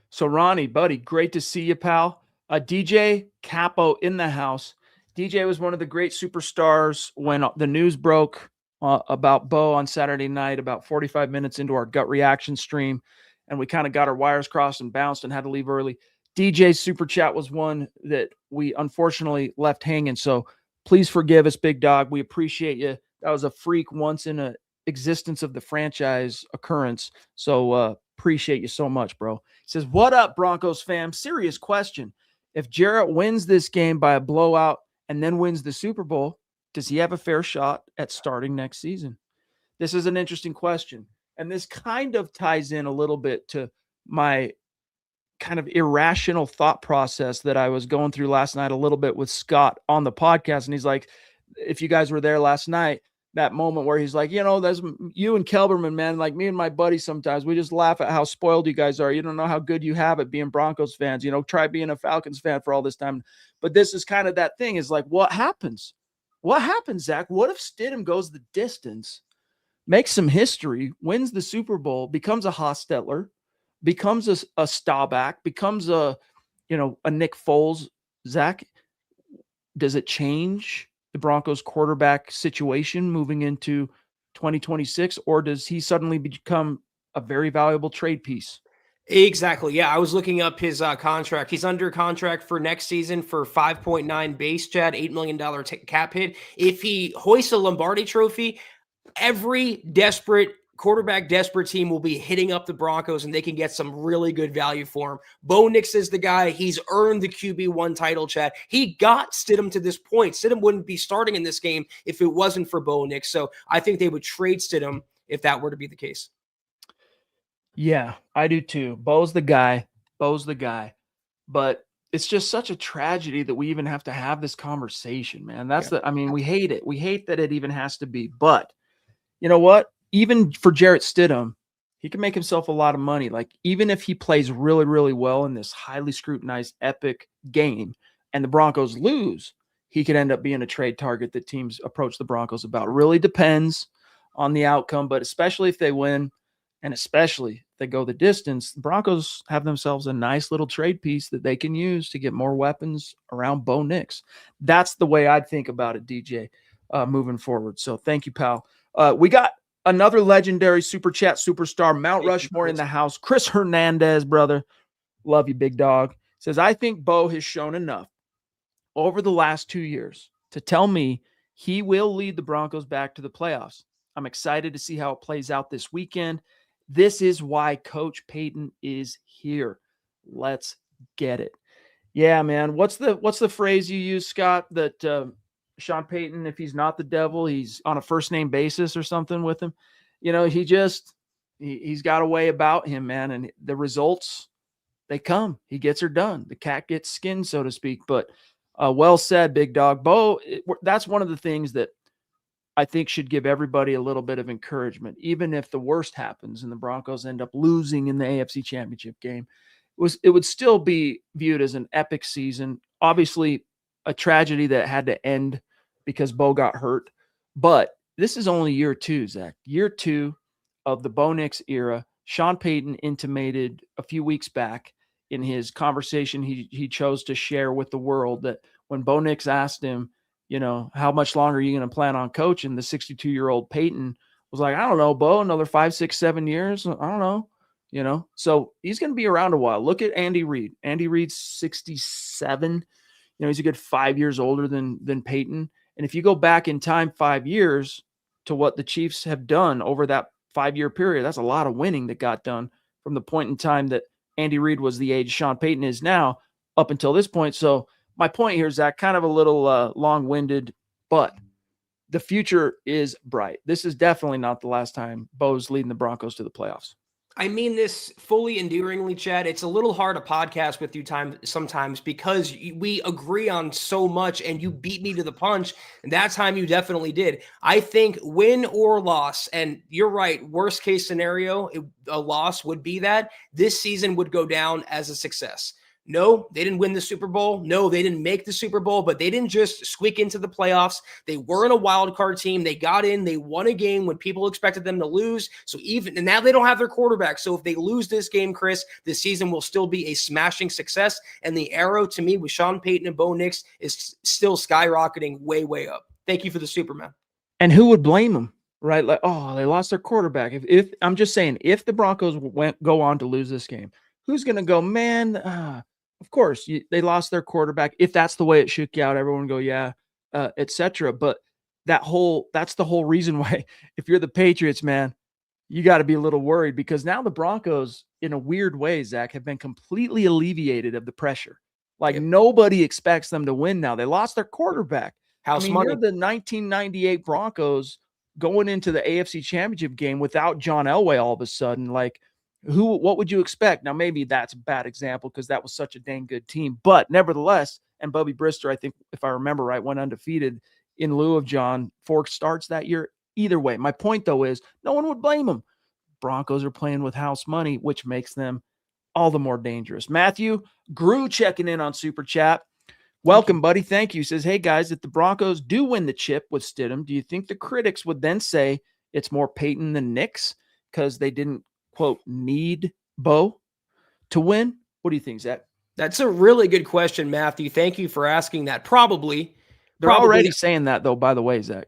So Ronnie, buddy, great to see you, pal. DJ Capo in the house. DJ was one of the great superstars when the news broke about Bo on Saturday night, about 45 minutes into our gut reaction stream. And we kind of got our wires crossed and bounced and had to leave early. DJ's super chat was one that we unfortunately left hanging. So please forgive us, big dog. We appreciate you. That was a freak once in a existence of the franchise occurrence. So appreciate you so much, bro. He says, what up, Broncos fam? Serious question. If Jarrett wins this game by a blowout and then wins the Super Bowl, does he have a fair shot at starting next season? This is an interesting question. And this kind of ties in a little bit to my kind of irrational thought process that I was going through last night a little bit with Scott on the podcast. And he's like, if you guys were there last night, that moment where he's like, that's you and Kelberman, man. Like me and my buddy, sometimes we just laugh at how spoiled you guys are. You don't know how good you have it being Broncos fans. Try being a Falcons fan for all this time. But this is kind of that thing is like, what happens? What happens, Zach? What if Stidham goes the distance, makes some history, wins the Super Bowl, becomes a Hostetler, becomes a Staubach, becomes a Nick Foles? Zach, does it change the Broncos quarterback situation moving into 2026, or does he suddenly become a very valuable trade piece? Exactly. Yeah, I was looking up his contract. He's under contract for next season for 5.9 base, Chad, $8 million cap hit. If he hoists a Lombardi trophy, every quarterback desperate team will be hitting up the Broncos and they can get some really good value for him. Bo Nix is the guy. He's earned the QB1 title, Chad. He got Stidham to this point. Stidham wouldn't be starting in this game if it wasn't for Bo Nix. So I think they would trade Stidham if that were to be the case. Yeah, I do too. Bo's the guy. But it's just such a tragedy that we even have to have this conversation, man. We hate it. We hate that it even has to be. But you know what? Even for Jarrett Stidham, he can make himself a lot of money. Like, even if he plays really, really well in this highly scrutinized, epic game and the Broncos lose, he could end up being a trade target that teams approach the Broncos about. Really depends on the outcome, but especially if they win and especially if they go the distance, the Broncos have themselves a nice little trade piece that they can use to get more weapons around Bo Nix. That's the way I'd think about it, DJ, moving forward. So thank you, pal. We got another legendary super chat superstar, Mount Rushmore in the house. Chris Hernandez, brother. Love you, big dog. Says, I think Bo has shown enough over the last 2 years to tell me he will lead the Broncos back to the playoffs. I'm excited to see how it plays out this weekend. This is why Coach Payton is here. Let's get it. Yeah, man. What's the phrase you use, Scott, that Sean Payton, if he's not the devil, he's on a first name basis or something with him? He's got a way about him, man. And the results, they come. He gets her done. The cat gets skinned, so to speak. But well said, big dog. Bo, that's one of the things that I think should give everybody a little bit of encouragement, even if the worst happens and the Broncos end up losing in the AFC Championship game. It would still be viewed as an epic season. Obviously, a tragedy that had to end because Bo got hurt. But this is only year 2, Zach. Year 2 of the Bo Nix era. Sean Payton intimated a few weeks back in his conversation he chose to share with the world that when Bo Nix asked him, how much longer are you going to plan on coaching? The 62-year-old Payton was like, I don't know, Bo, another 5, 6, 7 years. I don't know. So he's going to be around a while. Look at Andy Reid. Andy Reid's 67. He's a good 5 years older than Payton. And if you go back in time 5 years to what the Chiefs have done over that 5-year period, that's a lot of winning that got done from the point in time that Andy Reid was the age Sean Payton is now up until this point. So my point here is that kind of a little long-winded, but the future is bright. This is definitely not the last time Bo's leading the Broncos to the playoffs. I mean this fully endearingly, Chad. It's a little hard to podcast with you sometimes because we agree on so much and you beat me to the punch. And that time you definitely did. I think win or loss, and you're right, worst case scenario, a loss would be that this season would go down as a success. No, they didn't win the Super Bowl. No, they didn't make the Super Bowl, but they didn't just squeak into the playoffs. They weren't a wild card team. They got in. They won a game when people expected them to lose. And now they don't have their quarterback. So if they lose this game, Chris, this season will still be a smashing success. And the arrow to me with Sean Payton and Bo Nix is still skyrocketing way, way up. Thank you for the Superman. And who would blame them, right? Like, oh, they lost their quarterback. If I'm just saying, if the Broncos go on to lose this game, who's going to go, man, of course, they lost their quarterback. If that's the way it shook out, everyone go, yeah, etc. But that's the whole reason why, if you're the Patriots, man, you got to be a little worried because now the Broncos, in a weird way, Zach, have been completely alleviated of the pressure. Like nobody expects them to win now. They lost their quarterback. You're the 1998 Broncos going into the AFC Championship game without John Elway all of a sudden, like, what would you expect? Now, maybe that's a bad example because that was such a dang good team. But nevertheless, and Bubby Brister, I think, if I remember right, went undefeated in lieu of John 4 starts that year. Either way, my point, though, is no one would blame them. Broncos are playing with house money, which makes them all the more dangerous. Matthew Grew checking in on Super Chat. Welcome, buddy. Thank you. He says, hey, guys, if the Broncos do win the chip with Stidham, do you think the critics would then say it's more Payton than Nix because they didn't, quote, need Bo to win? What do you think, Zach? That's a really good question, Matthew. Thank you for asking that. Probably. They're already saying that, though, by the way, Zach.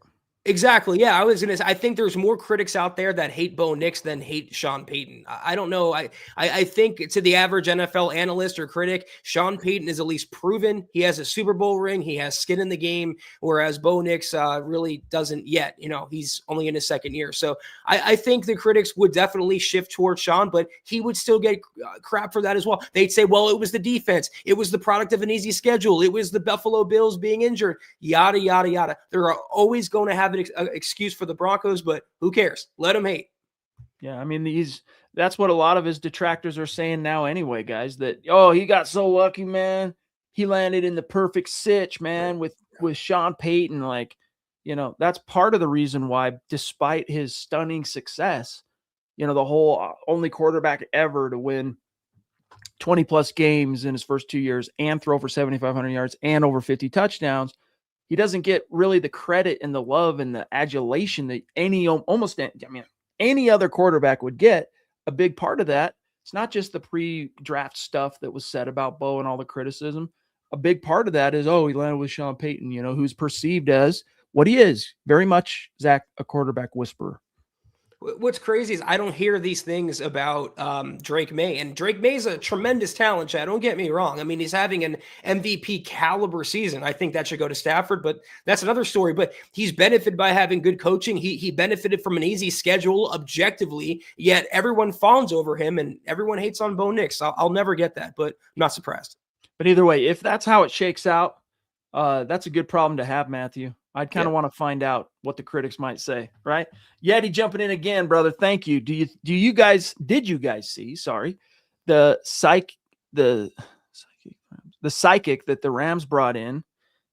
Exactly. Yeah, I think there's more critics out there that hate Bo Nix than hate Sean Payton. I don't know. I think to the average NFL analyst or critic, Sean Payton is at least proven. He has a Super Bowl ring. He has skin in the game, whereas Bo Nix really doesn't yet. He's only in his second year. So I think the critics would definitely shift towards Sean, but he would still get crap for that as well. They'd say, well, it was the defense. It was the product of an easy schedule. It was the Buffalo Bills being injured, yada, yada, yada. They're always going to have an excuse for the Broncos, but who cares? Let them hate. Yeah, I mean, that's what a lot of his detractors are saying now anyway, guys, that, oh, he got so lucky, man. He landed in the perfect sitch, man, with Sean Payton. Like, that's part of the reason why, despite his stunning success, the whole only quarterback ever to win 20-plus games in his first 2 years and throw for 7,500 yards and over 50 touchdowns, he doesn't get really the credit and the love and the adulation that any other quarterback would get. A big part of that, it's not just the pre-draft stuff that was said about Bo and all the criticism. A big part of that is, he landed with Sean Payton, who's perceived as what he is, very much, Zach, a quarterback whisperer. What's crazy is I don't hear these things about Drake May. And Drake May's a tremendous talent, Chad. Don't get me wrong. I mean, he's having an MVP caliber season. I think that should go to Stafford, but that's another story. But he's benefited by having good coaching. He benefited from an easy schedule objectively, yet everyone fawns over him and everyone hates on Bo Nix. I'll never get that, but I'm not surprised. But either way, if that's how it shakes out, that's a good problem to have, Matthew. I'd kind of want to find out what the critics might say, right? Yeti jumping in again, brother. Thank you. Did you guys see, the psychic that the Rams brought in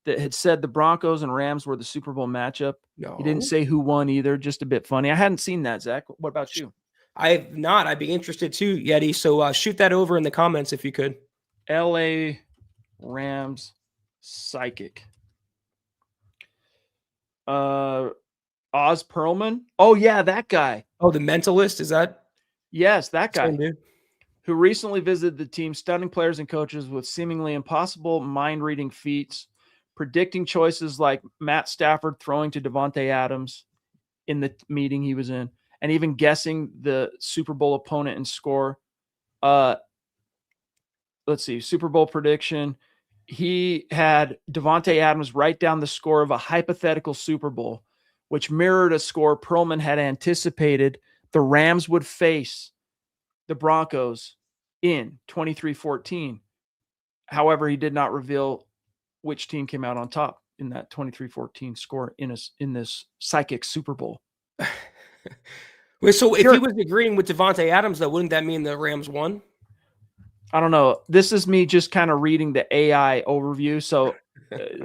that had said the Broncos and Rams were the Super Bowl matchup. No. He didn't say who won either. Just a bit funny. I hadn't seen that, Zach. What about you? I have not. I'd be interested too, Yeti. So shoot that over in the comments if you could. LA Rams psychic. Oz Perlman. Oh yeah, that guy. Oh, the mentalist, is that? Yes, that guy. Same dude. Who recently visited the team, stunning players and coaches with seemingly impossible mind-reading feats, predicting choices like Matt Stafford throwing to Davante Adams in the meeting he was in, and even guessing the Super Bowl opponent and score. Let's see, Super Bowl prediction. He had Davante Adams write down the score of a hypothetical Super Bowl, which mirrored a score Perlman had anticipated the Rams would face the Broncos in 23-14. However, he did not reveal which team came out on top in that 23-14 score in this psychic Super Bowl. Wait, so if he was agreeing with Davante Adams, though, wouldn't that mean the Rams won? I don't know. This is me just kind of reading the AI overview. So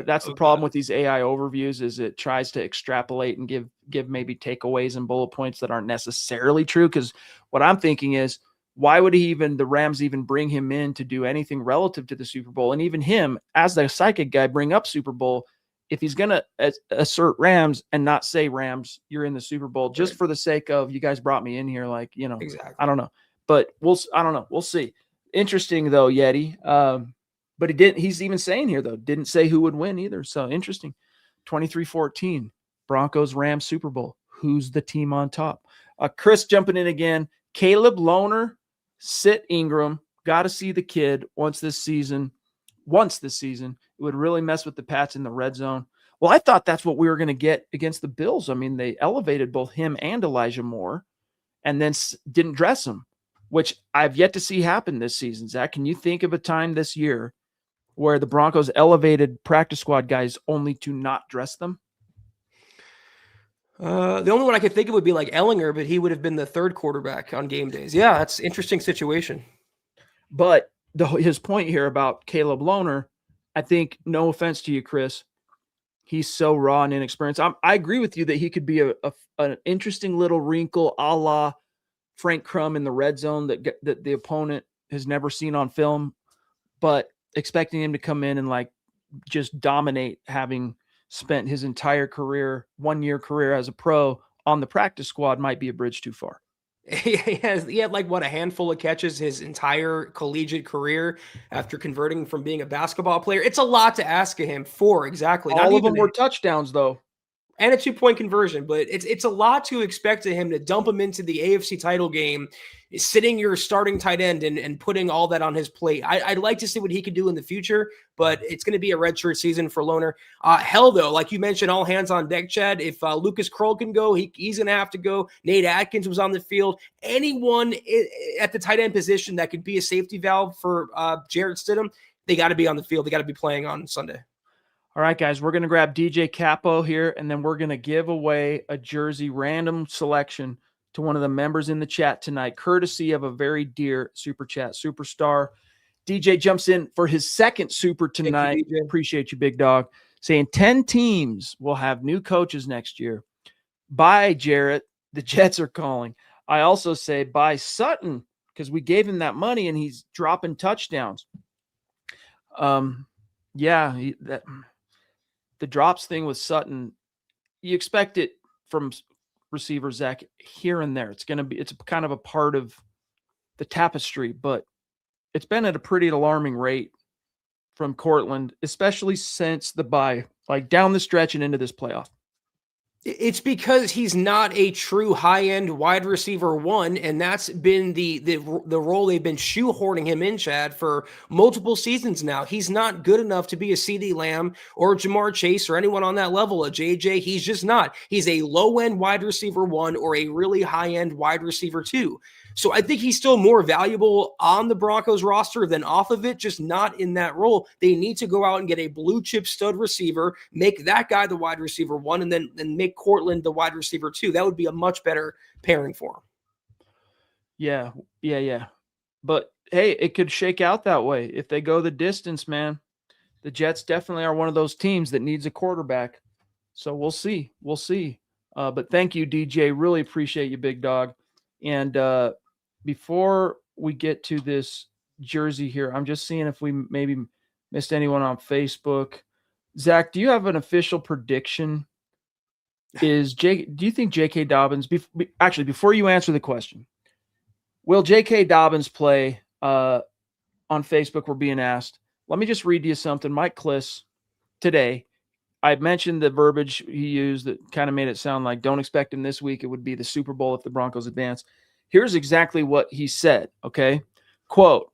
that's the problem with these AI overviews is it tries to extrapolate and give maybe takeaways and bullet points that aren't necessarily true. Because what I'm thinking is, why would the Rams even bring him in to do anything relative to the Super Bowl? And even him, as the psychic guy, bring up Super Bowl if he's going to assert Rams and not say Rams, you're in the Super Bowl just for the sake of you guys brought me in here. Like, Exactly. I don't know, but I don't know. We'll see. Interesting though, Yeti. But he's even saying here though, didn't say who would win either. So interesting. 23-14 Broncos Rams Super Bowl. Who's the team on top? Chris jumping in again. Caleb Lohner, sit Ingram. Got to see the kid once this season. It would really mess with the Pats in the red zone. Well, I thought that's what we were going to get against the Bills. I mean, they elevated both him and Elijah Moore and then didn't dress him, which I've yet to see happen this season. Zach, can you think of a time this year where the Broncos elevated practice squad guys only to not dress them? The only one I could think of would be like Ellinger, but he would have been the third quarterback on game days. Yeah, that's an interesting situation. But his point here about Caleb Lohner, I think, no offense to you, Chris, he's so raw and inexperienced. I agree with you that he could be an interesting little wrinkle a la Frank Crum in the red zone that the opponent has never seen on film, but expecting him to come in and like just dominate, having spent his entire career, 1-year career as a pro on the practice squad, might be a bridge too far. He had like a handful of catches his entire collegiate career after converting from being a basketball player. It's a lot to ask of him for exactly. All of them were touchdowns though. And a 2-point conversion, but it's a lot to expect of him to dump him into the AFC title game, sitting your starting tight end and putting all that on his plate. I'd like to see what he could do in the future, but it's going to be a redshirt season for Lohner. Hell, though, like you mentioned, all hands on deck, Chad. If Lucas Kroll can go, he's going to have to go. Nate Atkins was on the field. Anyone at the tight end position that could be a safety valve for Jarrett Stidham, they got to be on the field. They got to be playing on Sunday. All right, guys, we're going to grab DJ Capo here, and then we're going to give away a jersey random selection to one of the members in the chat tonight, courtesy of a very dear Super Chat superstar. DJ jumps in for his second super tonight. You, appreciate you, big dog. Saying 10 teams will have new coaches next year. Bye, Jarrett. The Jets are calling. I also say bye, Sutton, because we gave him that money, and he's dropping touchdowns. The drops thing with Sutton, you expect it from receiver Zach here and there. It's kind of a part of the tapestry, but it's been at a pretty alarming rate from Cortland, especially since the bye, like down the stretch and into this playoff. It's because he's not a true high-end wide receiver one, and that's been the role they've been shoehorning him in, Chad, for multiple seasons now. He's not good enough to be a CeeDee Lamb or Jamar Chase or anyone on that level, a JJ. He's just not. He's a low-end wide receiver one or a really high-end wide receiver two. So I think he's still more valuable on the Broncos roster than off of it, just not in that role. They need to go out and get a blue chip stud receiver, make that guy the wide receiver one, and then make Cortland the wide receiver two. That would be a much better pairing for him. Yeah. But hey, it could shake out that way if they go the distance, man. the Jets definitely are one of those teams that needs a quarterback. So we'll see. We'll see. But thank you, DJ. Really appreciate you, big dog. And before we get to this jersey here, I'm just seeing if we maybe missed anyone on Facebook. Zach, do you have an official prediction? Do you think J.K. Dobbins, actually, before you answer the question, will J.K. Dobbins play on Facebook? We're being asked. Let me just read you something. Mike Kliss today, I mentioned the verbiage he used that kind of made it sound like don't expect him this week. It would be the Super Bowl if the Broncos advance. Here's exactly what he said, okay? Quote,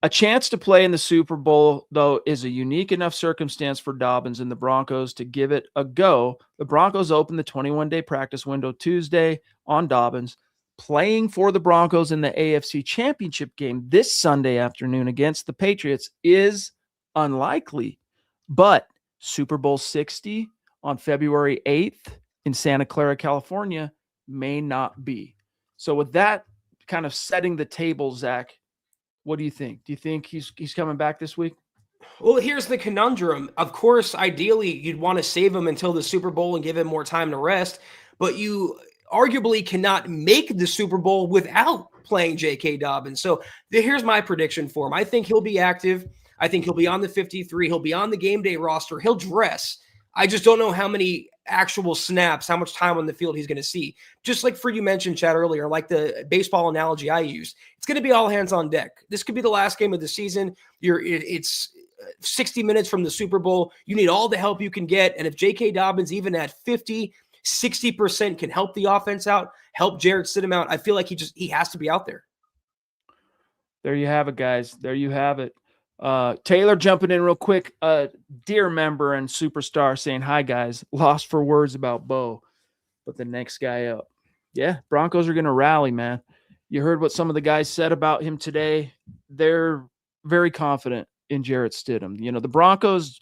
a chance to play in the Super Bowl, though, is a unique enough circumstance for Dobbins and the Broncos to give it a go. The Broncos opened the 21-day practice window Tuesday on Dobbins. Playing for the Broncos in the AFC Championship game this Sunday afternoon against the Patriots is unlikely, but Super Bowl 60 on February 8th in Santa Clara, California may not be. So with that kind of setting the table, Zach, what do you think? Do you think he's coming back this week? Well, here's the conundrum. Of course, ideally, you'd want to save him until the Super Bowl and give him more time to rest, but you arguably cannot make the Super Bowl without playing J.K. Dobbins. So here's my prediction for him. I think he'll be active. I think he'll be on the 53. He'll be on the game day roster. He'll dress. I just don't know how many actual snaps, how much time on the field he's going to see. Just like you mentioned, Chad, earlier, like the baseball analogy I used, it's going to be all hands on deck. This could be the last game of the season. It's 60 minutes from the Super Bowl. You need all the help you can get. And if J.K. Dobbins, even at 50-60% can help the offense out, help Jarrett Stidham out, I feel like he has to be out there. There you have it, guys. There you have it. Taylor jumping in real quick. Dear member and superstar saying, hi, guys. Lost for words about Bo, but the next guy up. Yeah, Broncos are going to rally, man. You heard what some of the guys said about him today. They're very confident in Jarrett Stidham. You know, the Broncos,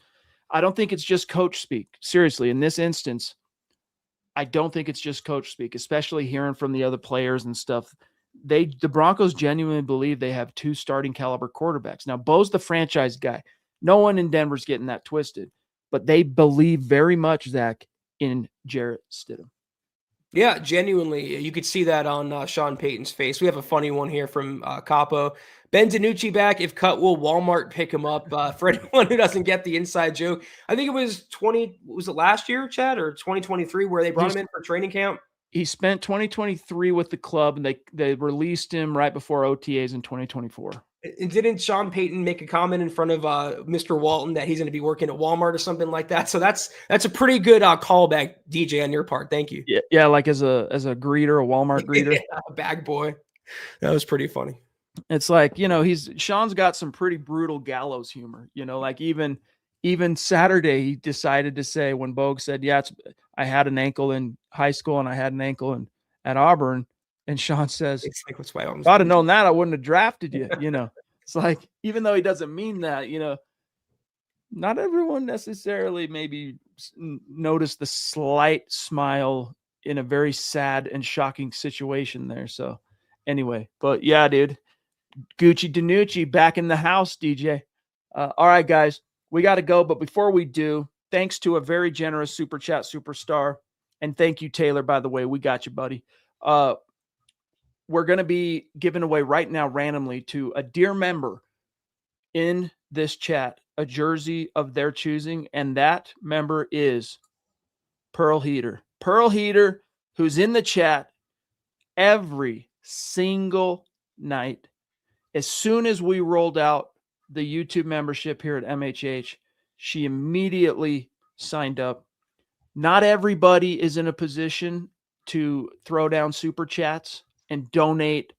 I don't think it's just coach speak. Seriously, in this instance, I don't think it's just coach speak, especially hearing from the other players and stuff. The Broncos genuinely believe they have two starting caliber quarterbacks. Now, Bo's the franchise guy. No one in Denver's getting that twisted, but they believe very much, Zach, in Jarrett Stidham. Yeah, genuinely. You could see that on Sean Payton's face. We have a funny one here from Capo. Ben DiNucci back. If cut, will Walmart pick him up? For anyone who doesn't get the inside joke, I think it was was it last year, Chad, or 2023, where they brought him in for training camp? He spent 2023 with the club, and they released him right before OTAs in 2024. And didn't Sean Payton make a comment in front of Mr. Walton that he's going to be working at Walmart or something like that? So that's a pretty good callback, DJ, on your part. Thank you. Yeah, like as a greeter, a Walmart greeter, a bag boy. That was pretty funny. It's like, you know, Sean's got some pretty brutal gallows humor. You know, like even Saturday, he decided to say when Bogue said, "Yeah, I had an ankle in high school and I had an ankle at Auburn." And Sean says, it's like, what's my own? If I'd have known that, I wouldn't have drafted you. You know, it's like, even though he doesn't mean that, you know, not everyone necessarily maybe noticed the slight smile in a very sad and shocking situation there. So anyway, but yeah, dude, Gucci DiNucci back in the house, DJ. All right, guys, we got to go. But before we do, thanks to a very generous Super Chat superstar. And thank you, Taylor, by the way. We got you, buddy. We're going to be giving away right now randomly to a dear member in this chat a jersey of their choosing, and that member is Pearl Heater. Pearl Heater, who's in the chat every single night. As soon as we rolled out the YouTube membership here at MHH, she immediately signed up. Not everybody is in a position to throw down super chats and donate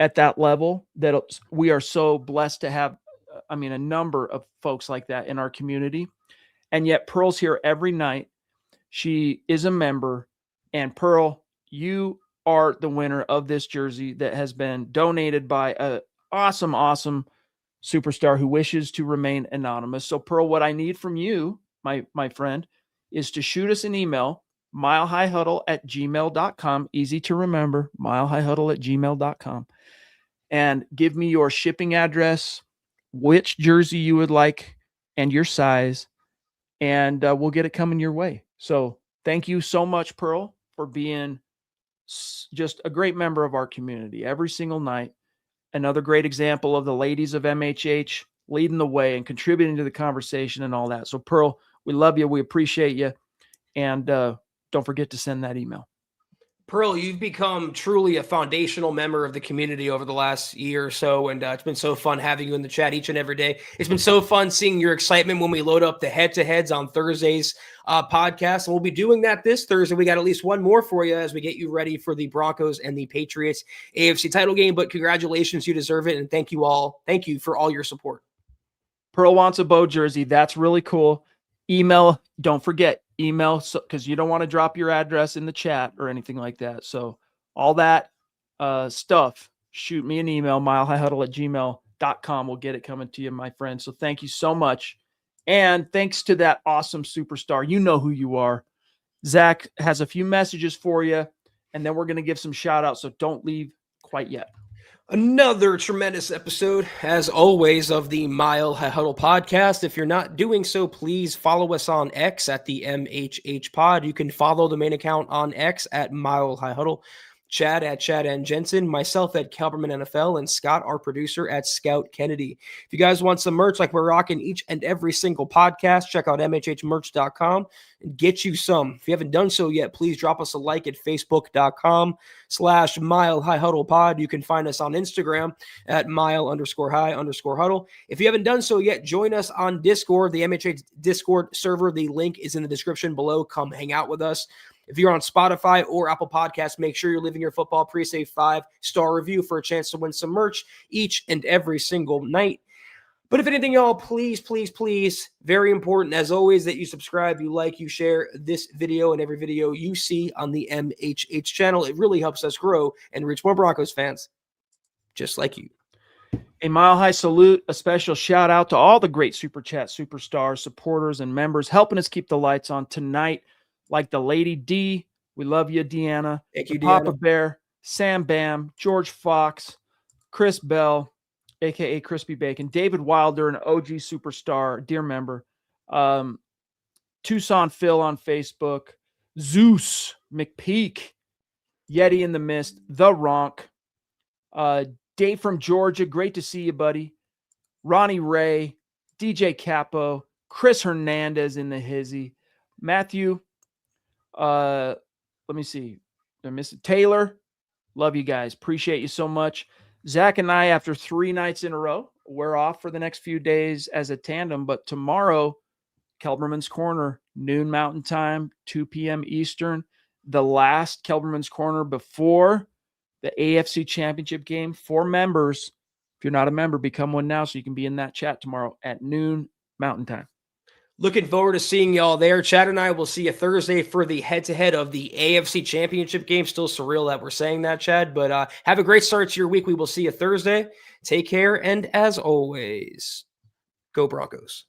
at that level that we are so blessed to have. I mean, a number of folks like that in our community. And yet Pearl's here every night. She is a member. And Pearl, you are the winner of this jersey that has been donated by a awesome superstar who wishes to remain anonymous. So Pearl, what I need from you, my friend, is to shoot us an email, milehighhuddle@gmail.com. Easy to remember, milehighhuddle@gmail.com. And give me your shipping address, which jersey you would like, and your size, and we'll get it coming your way. So thank you so much, Pearl, for being just a great member of our community every single night. Another great example of the ladies of MHH leading the way and contributing to the conversation and all that. So Pearl, we love you. We appreciate you. And don't forget to send that email. Pearl, you've become truly a foundational member of the community over the last year or so, and it's been so fun having you in the chat each and every day. It's been so fun seeing your excitement when we load up the head-to-heads on Thursday's podcast, and we'll be doing that this Thursday. We got at least one more for you as we get you ready for the Broncos and the Patriots AFC title game, but congratulations, you deserve it, and thank you all. Thank you for all your support. Pearl wants a Bo jersey. That's really cool. Email, don't forget, email, because you don't want to drop your address in the chat or anything like that. So all that stuff, shoot me an email, milehighhuddle@gmail.com. We'll get it coming to you, my friend. So thank you so much. And thanks to that awesome superstar. You know who you are. Zach has a few messages for you, and then we're going to give some shout outs. So don't leave quite yet. Another tremendous episode, as always, of the Mile High Huddle podcast. If you're not doing so, please follow us on X at the MHH Pod. You can follow the main account on X at Mile High Huddle. Chad at Chad and Jensen, myself at Kelberman NFL, and Scott, our producer, at Scout Kennedy. If you guys want some merch like we're rocking each and every single podcast, check out mhhmerch.com and get you some. If you haven't done so yet, please drop us a like at facebook.com/Mile High Huddle Pod. You can find us on Instagram at mile_high_huddle. If you haven't done so yet, join us on Discord, the MHH Discord server. The link is in the description below. Come hang out with us. If you're on Spotify or Apple Podcasts, make sure you're leaving your football pre-save 5-star review for a chance to win some merch each and every single night. But if anything, y'all, please, very important, as always, that you subscribe, you like, you share this video and every video you see on the MHH channel. It really helps us grow and reach more Broncos fans just like you. A Mile High salute, a special shout out to all the great Super Chat superstars, supporters, and members helping us keep the lights on tonight. Like the Lady D, we love you, Deanna. Thank you, Papa Deanna. Bear, Sam Bam, George Fox, Chris Bell, a.k.a. Crispy Bacon, David Wilder, an OG superstar, dear member, Tucson Phil on Facebook, Zeus, McPeak, Yeti in the Mist, The Ronk, Dave from Georgia, great to see you, buddy, Ronnie Ray, DJ Capo, Chris Hernandez in the hizzy, Matthew, let me see. I missed it. Taylor, love you guys. Appreciate you so much. Zach and I, after 3 nights in a row, we're off for the next few days as a tandem. But tomorrow, Kelberman's Corner, noon Mountain Time, 2 p.m. Eastern. The last Kelberman's Corner before the AFC Championship game for members. If you're not a member, become one now so you can be in that chat tomorrow at noon Mountain Time. Looking forward to seeing y'all there. Chad and I will see you Thursday for the head-to-head of the AFC Championship game. Still surreal that we're saying that, Chad, but have a great start to your week. We will see you Thursday. Take care, and as always, go Broncos.